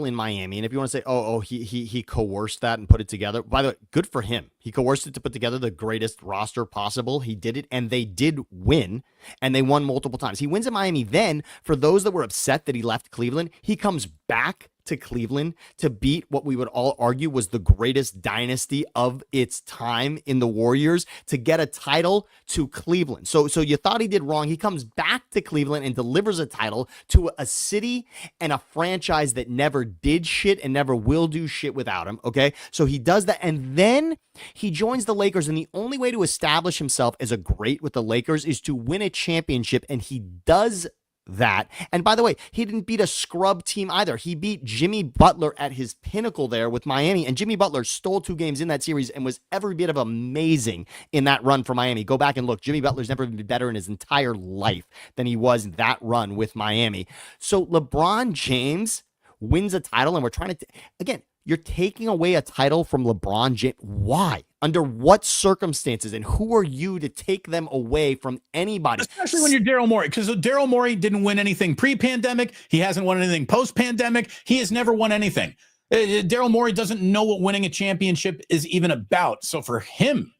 in Miami. And if you want to say, he coerced that and put it together, by the way, good for him. He coerced it to put together the greatest roster possible. He did it, and they did win, and they won multiple times. He wins in Miami. Then, for those that were upset that he left Cleveland, he comes back to Cleveland to beat what we would all argue was the greatest dynasty of its time in the Warriors, to get a title to Cleveland. So you thought he did wrong. He comes back to Cleveland and delivers a title to a city and a franchise that never did shit and never will do shit without him. Okay. So he does that. And then he joins the Lakers. And the only way to establish himself as a great with the Lakers is to win a championship. And he does that. And by the way, he didn't beat a scrub team either. He beat Jimmy Butler at his pinnacle there with Miami, and Jimmy Butler stole 2 games in that series and was every bit of amazing in that run for Miami. Go back and look. Jimmy Butler's never been better in his entire life than he was in that run with Miami. So LeBron James wins a title, and we're trying to again, you're taking away a title from LeBron James. Why? Under what circumstances? And who are you to take them away from anybody? Especially when you're Daryl Morey, because Daryl Morey didn't win anything pre-pandemic. He hasn't won anything post-pandemic. He has never won anything. Daryl Morey doesn't know what winning a championship is even about. So for him,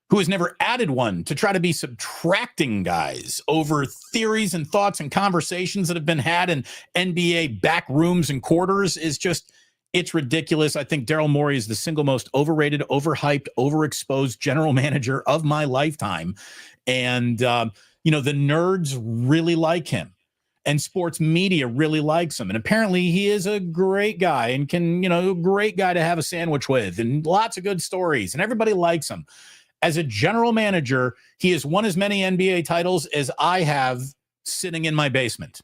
who has never added one, to try to be subtracting guys over theories and thoughts and conversations that have been had in NBA back rooms and quarters is just... it's ridiculous. I think Daryl Morey is the single most overrated, overhyped, overexposed general manager of my lifetime. And, the nerds really like him, and sports media really likes him. And apparently he is a great guy and a great guy to have a sandwich with, and lots of good stories, and everybody likes him. As a general manager, he has won as many NBA titles as I have sitting in my basement.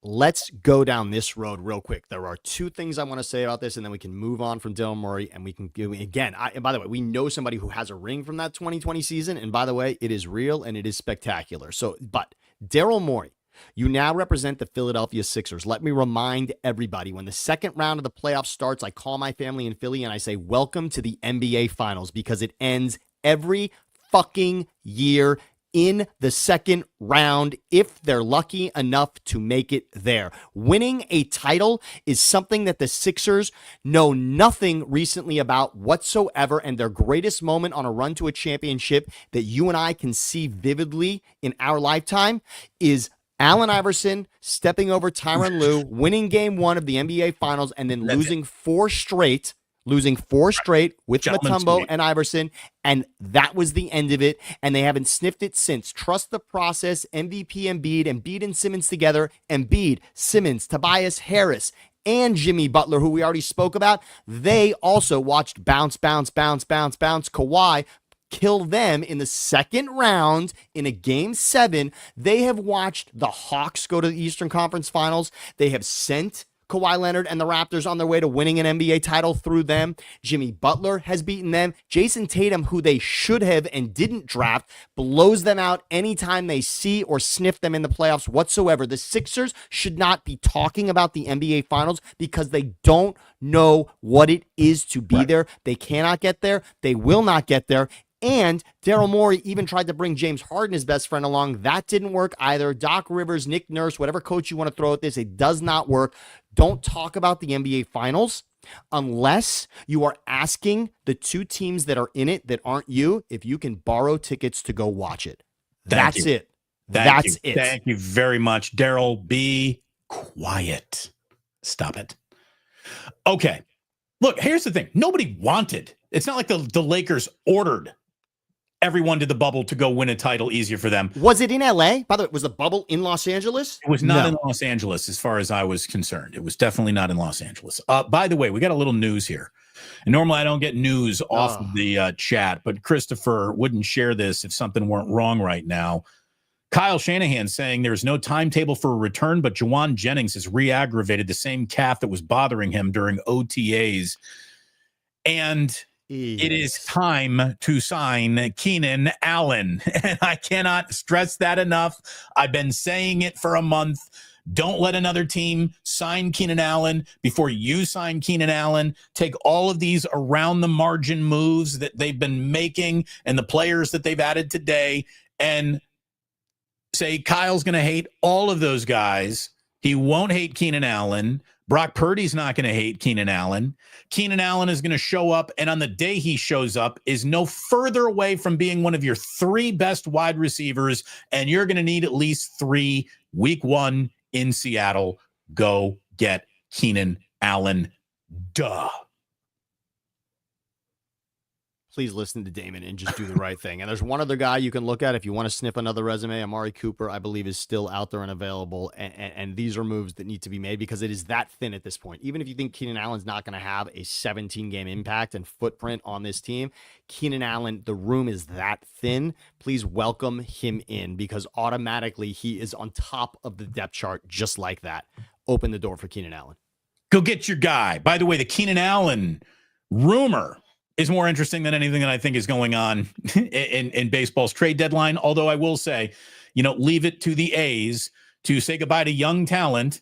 Let's go down this road real quick. There are 2 things I want to say about this, and then we can move on from Daryl Morey, and we can give again. And by the way, we know somebody who has a ring from that 2020 season, and by the way, it is real and it is spectacular. So, but Daryl Morey, you now represent the Philadelphia Sixers. Let me remind everybody, when the second round of the playoffs starts, I call my family in Philly and I say, welcome to the NBA Finals, because it ends every fucking year in the second round if they're lucky enough to make it there. Winning a title is something that the Sixers know nothing recently about whatsoever, and their greatest moment on a run to a championship that you and I can see vividly in our lifetime is Allen Iverson stepping over Tyronn Lue, winning game 1 of the NBA Finals, and then losing 4 straight with Mutombo and Iverson, and that was the end of it, and they haven't sniffed it since. Trust the process. MVP Embiid and Simmons together, Embiid, Simmons, Tobias Harris, and Jimmy Butler, who we already spoke about, they also watched bounce, Kawhi kill them in the second round in a game 7. They have watched the Hawks go to the Eastern Conference Finals. They have sent Kawhi Leonard and the Raptors on their way to winning an NBA title through them. Jimmy Butler has beaten them. Jason Tatum, who they should have and didn't draft, blows them out anytime they see or sniff them in the playoffs whatsoever. The Sixers should not be talking about the NBA Finals because they don't know what it is to be there. They cannot get there. They will not get there. And Daryl Morey even tried to bring James Harden, his best friend, along. That didn't work either. Doc Rivers, Nick Nurse, whatever coach you want to throw at this, it does not work. Don't talk about the NBA Finals unless you are asking the 2 teams that are in it that aren't you if you can borrow tickets to go watch it. That's it. That's it. Thank you very much, Daryl. Be quiet. Stop it. Okay. Look, here's the thing. Nobody wanted. It's not like the Lakers ordered everyone to the bubble to go win a title easier for them. Was it in LA? By the way, was the bubble in Los Angeles? It was not in Los Angeles as far as I was concerned. It was definitely not in Los Angeles. By the way, we got a little news here. And normally I don't get news off of the chat, but Christopher wouldn't share this if something weren't wrong right now. Kyle Shanahan saying there's no timetable for a return, but Juwan Jennings has re-aggravated the same calf that was bothering him during OTAs. And it is time to sign Keenan Allen. And I cannot stress that enough. I've been saying it for a month. Don't let another team sign Keenan Allen before you sign Keenan Allen. Take all of these around the margin moves that they've been making and the players that they've added today and say Kyle's going to hate all of those guys. He won't hate Keenan Allen. Brock Purdy's not going to hate Keenan Allen. Keenan Allen is going to show up, and on the day he shows up is no further away from being one of your 3 best wide receivers, and you're going to need at least 3 week 1 in Seattle. Go get Keenan Allen. Duh. Please listen to Damon and just do the right thing. And there's one other guy you can look at if you want to sniff another resume. Amari Cooper, I believe, is still out there and available. And these are moves that need to be made because it is that thin at this point. Even if you think Keenan Allen's not going to have a 17-game impact and footprint on this team, Keenan Allen, the room is that thin. Please welcome him in because automatically he is on top of the depth chart just like that. Open the door for Keenan Allen. Go get your guy. By the way, the Keenan Allen rumor is more interesting than anything that I think is going on in baseball's trade deadline. Although I will say, leave it to the A's to say goodbye to young talent.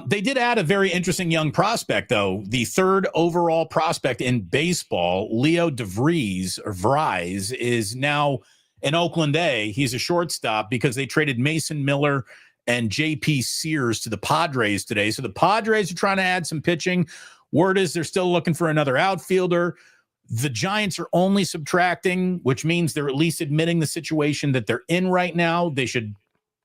They did add a very interesting young prospect, though. The 3rd overall prospect in baseball, Leo DeVries, is now in Oakland A. He's a shortstop because they traded Mason Miller and J.P. Sears to the Padres today. So the Padres are trying to add some pitching. Word is they're still looking for another outfielder. The Giants are only subtracting, which means they're at least admitting the situation that they're in right now. They should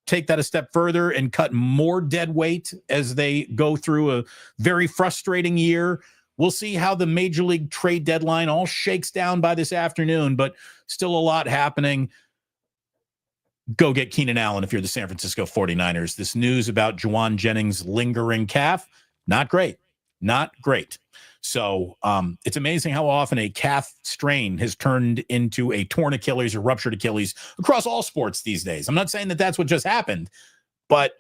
take that a step further and cut more dead weight as they go through a very frustrating year. We'll see how the Major League trade deadline all shakes down by this afternoon, but still a lot happening. Go get Keenan Allen if you're the San Francisco 49ers. This news about Juwan Jennings' lingering calf, not great. Not great. So it's amazing how often a calf strain has turned into a torn Achilles or ruptured Achilles across all sports these days. I'm not saying that that's what just happened, but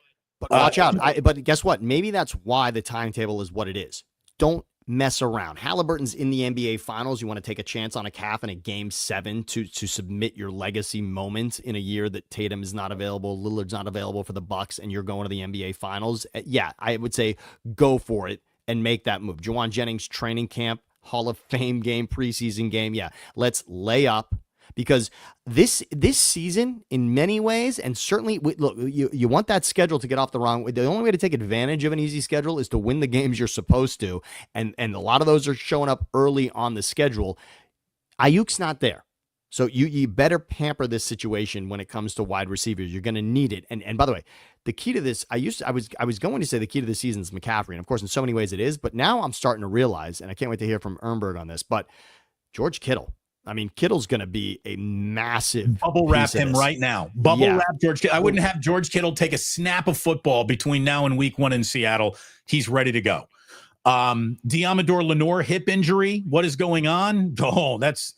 watch out. But guess what? Maybe that's why the timetable is what it is. Don't mess around. Halliburton's in the NBA Finals. You want to take a chance on a calf in a Game 7 to submit your legacy moment in a year that Tatum is not available, Lillard's not available for the Bucks, and you're going to the NBA Finals. Yeah, I would say go for it and make that move. Juwan Jennings training camp, Hall of Fame game, preseason game. Yeah, let's lay up because this season, in many ways, and certainly, look, you want that schedule to get off the wrong way. The only way to take advantage of an easy schedule is to win the games you're supposed to, and a lot of those are showing up early on the schedule. Ayuk's not there. So you better pamper this situation when it comes to wide receivers. You're going to need it. And by the way, the key to this, I was going to say the key to the season is McCaffrey. And of course, in so many ways it is, but now I'm starting to realize, and I can't wait to hear from Ernberg on this, but George Kittle. I mean, Kittle's going to be a massive bubble wrap him right now. Wrap George Kittle. I wouldn't have George Kittle take a snap of football between now and week 1 in Seattle. He's ready to go. Diamador Lenore hip injury. What is going on? Oh, that's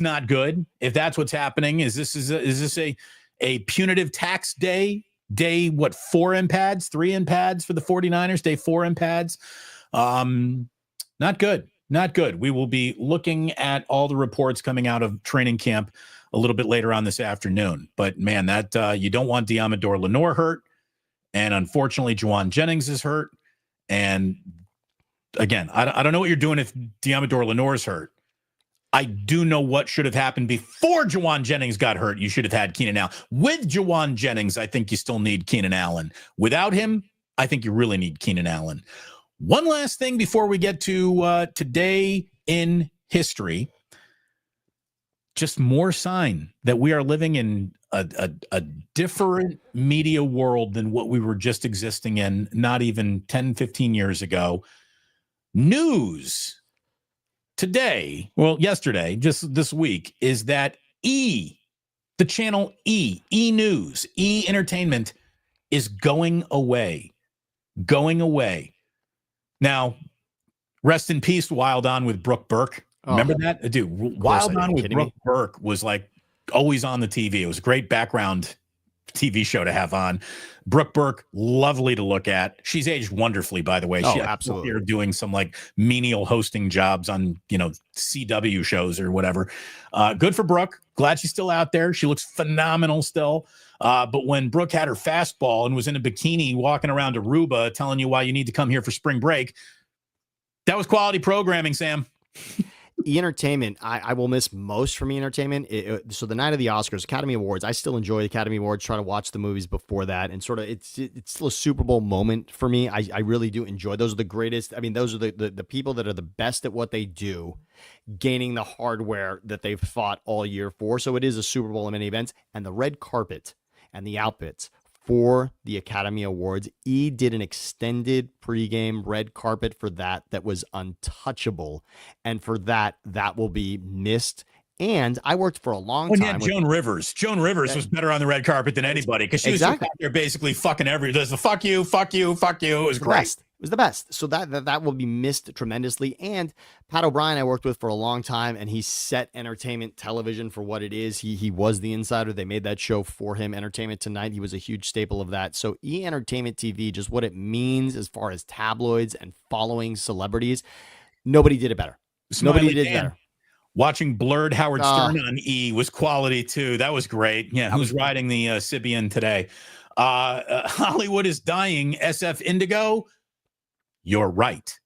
not good. If that's what's happening, is this a punitive tax day? Day what? 4 impads, 3 impads for the 49ers. Day 4 impads. Not good. Not good. We will be looking at all the reports coming out of training camp a little bit later on this afternoon. But man, that you don't want Diamador Lenore hurt, and unfortunately, Juwan Jennings is hurt. And again, I don't know what you're doing if Diamador Lenore is hurt. I do know what should have happened before Juwan Jennings got hurt. You should have had Keenan Allen. With Juwan Jennings, I think you still need Keenan Allen. Without him, I think you really need Keenan Allen. One last thing before we get to today in history. Just more sign that we are living in a different media world than what we were just existing in not even 10, 15 years ago. News today, well, yesterday, just this week, is that E, the channel E, E News, E Entertainment is going away. Going away. Now, rest in peace, Wild On with Brooke Burke. Remember that? Dude, Wild On with Brooke Burke was like always on the TV. It was a great background TV show to have on. Brooke Burke, lovely to look at. She's aged wonderfully, by the way. She absolutely. Here doing some like menial hosting jobs on, CW shows or whatever. Good for Brooke. Glad she's still out there. She looks phenomenal still. But when Brooke had her fastball and was in a bikini walking around Aruba telling you why you need to come here for spring break, that was quality programming, Sam. E-Entertainment, I will miss most from E-Entertainment. So the night of the Oscars, Academy Awards, I still enjoy the Academy Awards, try to watch the movies before that. And sort of it's still a Super Bowl moment for me. I really do enjoy. Those are the greatest. I mean, those are the people that are the best at what they do, gaining the hardware that they've fought all year for. So it is a Super Bowl in many events. And the red carpet and the outfits for the Academy Awards. E did an extended pregame red carpet for that was untouchable. And for that will be missed. And I worked for a long time. Joan Rivers. Joan Rivers was better on the red carpet than anybody because she was out there basically fucking everything. Fuck you, fuck you, fuck you. It was great. It was the best. So that will be missed tremendously. And Pat O'Brien, I worked with for a long time, and he set entertainment television for what it is. He was the insider. They made that show for him, Entertainment Tonight. He was a huge staple of that. So E-Entertainment TV, just what it means as far as tabloids and following celebrities, nobody did it better. Nobody did it better. Watching blurred Howard Stern on E was quality too. That was great. Yeah, who's riding the Sibian today? Hollywood is dying. SF Indigo. You're right.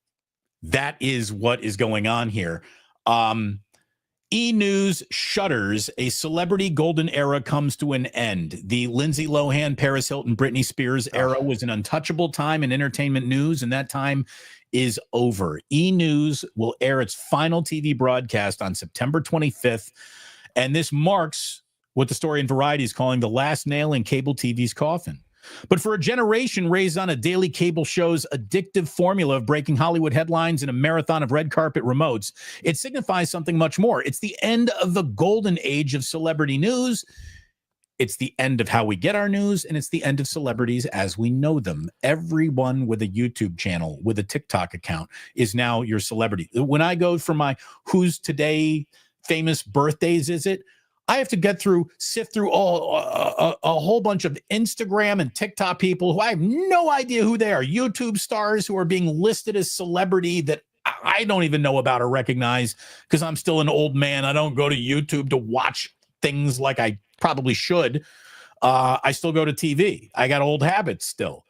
That is what is going on here. E! News shutters. A celebrity golden era comes to an end. The Lindsay Lohan, Paris Hilton, Britney Spears era was an untouchable time in entertainment news, and that time is over. E! News will air its final TV broadcast on September 25th, and this marks what the story in Variety is calling the last nail in cable TV's coffin. But for a generation raised on a daily cable show's addictive formula of breaking Hollywood headlines and a marathon of red carpet remotes, it signifies something much more. It's the end of the golden age of celebrity news. It's the end of how we get our news, and it's the end of celebrities as we know them. Everyone with a YouTube channel, with a TikTok account is now your celebrity. When I go for my Who's Today famous birthdays, I have to sift through a whole bunch of Instagram and TikTok people who I have no idea who they are. YouTube stars who are being listed as celebrity that I don't even know about or recognize because I'm still an old man. I don't go to YouTube to watch things like I probably should. I still go to TV. I got old habits still.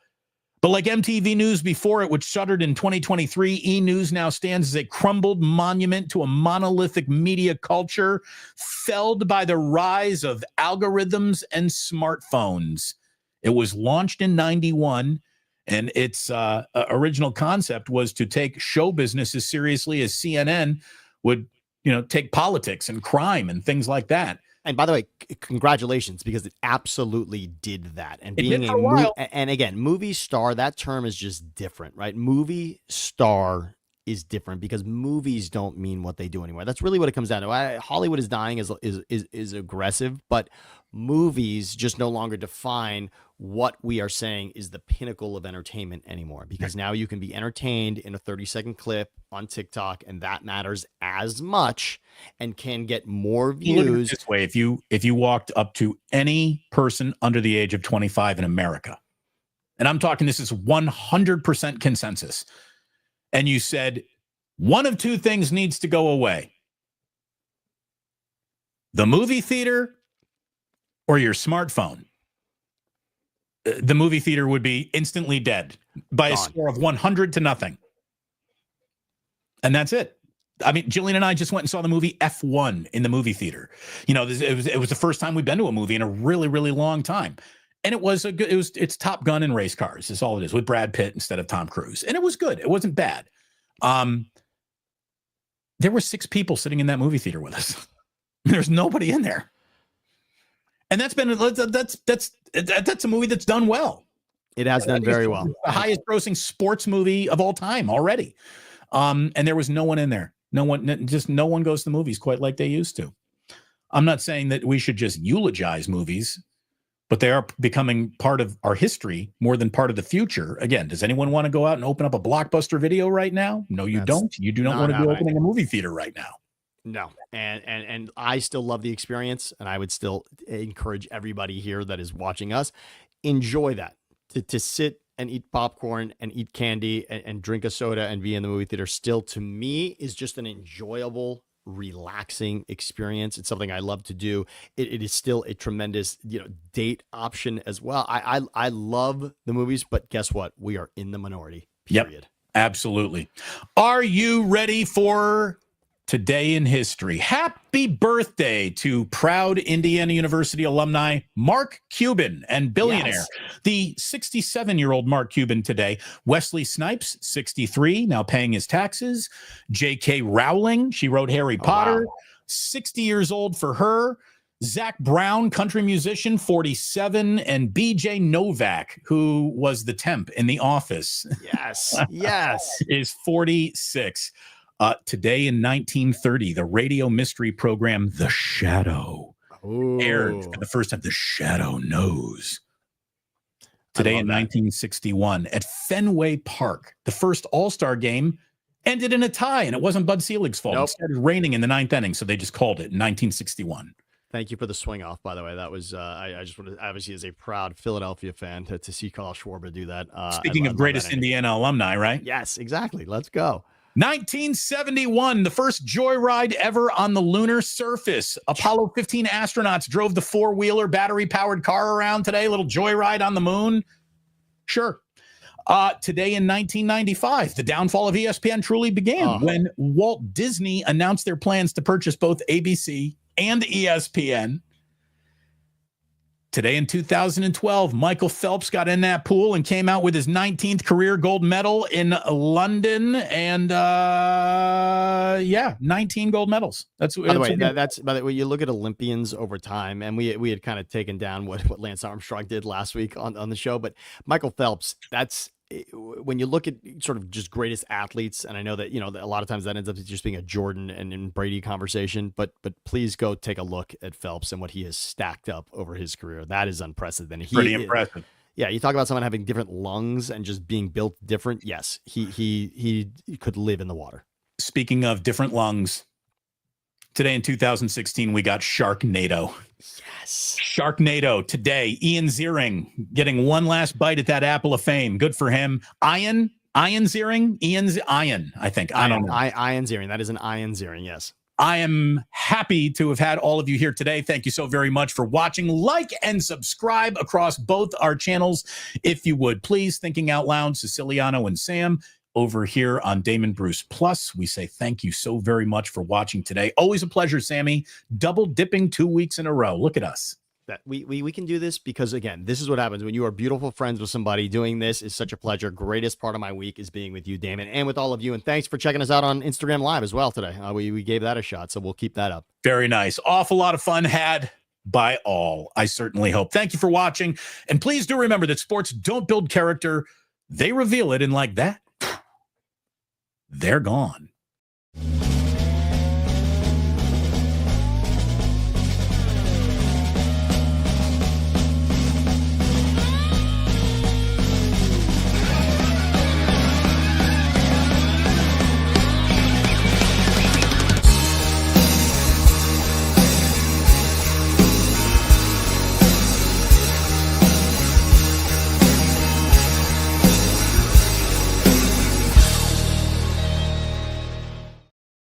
But like MTV News before it, which shuttered in 2023, E! News now stands as a crumbled monument to a monolithic media culture felled by the rise of algorithms and smartphones. It was launched in 91, and its original concept was to take show business as seriously as CNN would, take politics and crime and things like that. And by the way, congratulations, because it absolutely did that. And being and again, movie star, that term is just different, right? Movie star is different because movies don't mean what they do anymore. That's really what it comes down to. Hollywood is dying is aggressive, but movies just no longer define what we are saying is the pinnacle of entertainment anymore, because now you can be entertained in a 30-second clip on TikTok, and that matters as much and can get more views. Look at it this way, if you walked up to any person under the age of 25 in America, and I'm talking this is 100% consensus, and you said one of two things needs to go away: the movie theater or your smartphone, the movie theater would be instantly dead by a score of 100 to nothing. And that's it. I mean, Jillian and I just went and saw the movie F1 in the movie theater. It was the first time we'd been to a movie in a really, really long time. And it's Top Gun and race cars. Is all it is, with Brad Pitt instead of Tom Cruise. And it was good. It wasn't bad. There were 6 people sitting in that movie theater with us. There's nobody in there. And that's a movie that's done well. It has done very well. The highest grossing sports movie of all time already. And there was no one in there. No one goes to the movies quite like they used to. I'm not saying that we should just eulogize movies, but they are becoming part of our history more than part of the future. Again, does anyone want to go out and open up a Blockbuster video right now? No, you don't. You do not want to be opening a movie theater right now. No. And I still love the experience, and I would still encourage everybody here that is watching us, enjoy that. To sit and eat popcorn and eat candy and drink a soda and be in the movie theater still, to me, is just an enjoyable, relaxing experience. It's something I love to do. It is still a tremendous, date option as well. I love the movies, but guess what? We are in the minority. Period. Yep, absolutely. Are you ready for Today in History? Happy birthday to proud Indiana University alumni Mark Cuban and billionaire. Yes. The 67-year-old Mark Cuban today. Wesley Snipes, 63, now paying his taxes. J.K. Rowling, she wrote Harry Potter, 60 years old for her. Zach Brown, country musician, 47, and B.J. Novak, who was the temp in The Office. Yes. is 46. Today in 1930, the radio mystery program The Shadow aired for the first time. The Shadow Knows. Today in 1961, at Fenway Park, the first All-Star game ended in a tie, and it wasn't Bud Selig's fault. Nope. It started raining in the ninth inning, so they just called it in 1961. Thank you for the swing off, by the way. That was I just wanted, obviously, as a proud Philadelphia fan, to see Carl Schwarber do that. Speaking of greatest Indiana alumni, right? Yes, exactly. Let's go. 1971, the first joyride ever on the lunar surface. Apollo 15 astronauts drove the four-wheeler battery-powered car around today. A little joyride on the moon. Sure. Today in 1995, the downfall of ESPN truly began when Walt Disney announced their plans to purchase both ABC and ESPN. Today in 2012, Michael Phelps got in that pool and came out with his 19th career gold medal in London. And 19 gold medals. By the way, you look at Olympians over time, and we had kind of taken down what Lance Armstrong did last week on the show. But Michael Phelps, that's when you look at sort of just greatest athletes, and I know that, a lot of times that ends up just being a Jordan and Brady conversation, but please go take a look at Phelps and what he has stacked up over his career. That is unprecedented. Pretty impressive. Yeah, you talk about someone having different lungs and just being built different. Yes, he could live in the water. Speaking of different lungs, today in 2016, we got Sharknado. Yes. Sharknado today. Ian Ziering getting one last bite at that apple of fame. Good for him. Ian Ziering? Ian, I think. I don't know. Ian Ziering. That is an Ian Ziering, yes. I am happy to have had all of you here today. Thank you so very much for watching. Like and subscribe across both our channels, if you would. Please, Thinking Out Loud, Siciliano and Sam, over here on Damon Bruce Plus. We say thank you so very much for watching today. Always a pleasure, Sammy. Double dipping 2 weeks in a row. Look at us. That we can do this because, again, this is what happens when you are beautiful friends with somebody. Doing this is such a pleasure. Greatest part of my week is being with you, Damon, and with all of you. And thanks for checking us out on Instagram Live as well today. We gave that a shot, so we'll keep that up. Very nice. Awful lot of fun had by all, I certainly hope. Thank you for watching. And please do remember that sports don't build character. They reveal it. And like that, they're gone.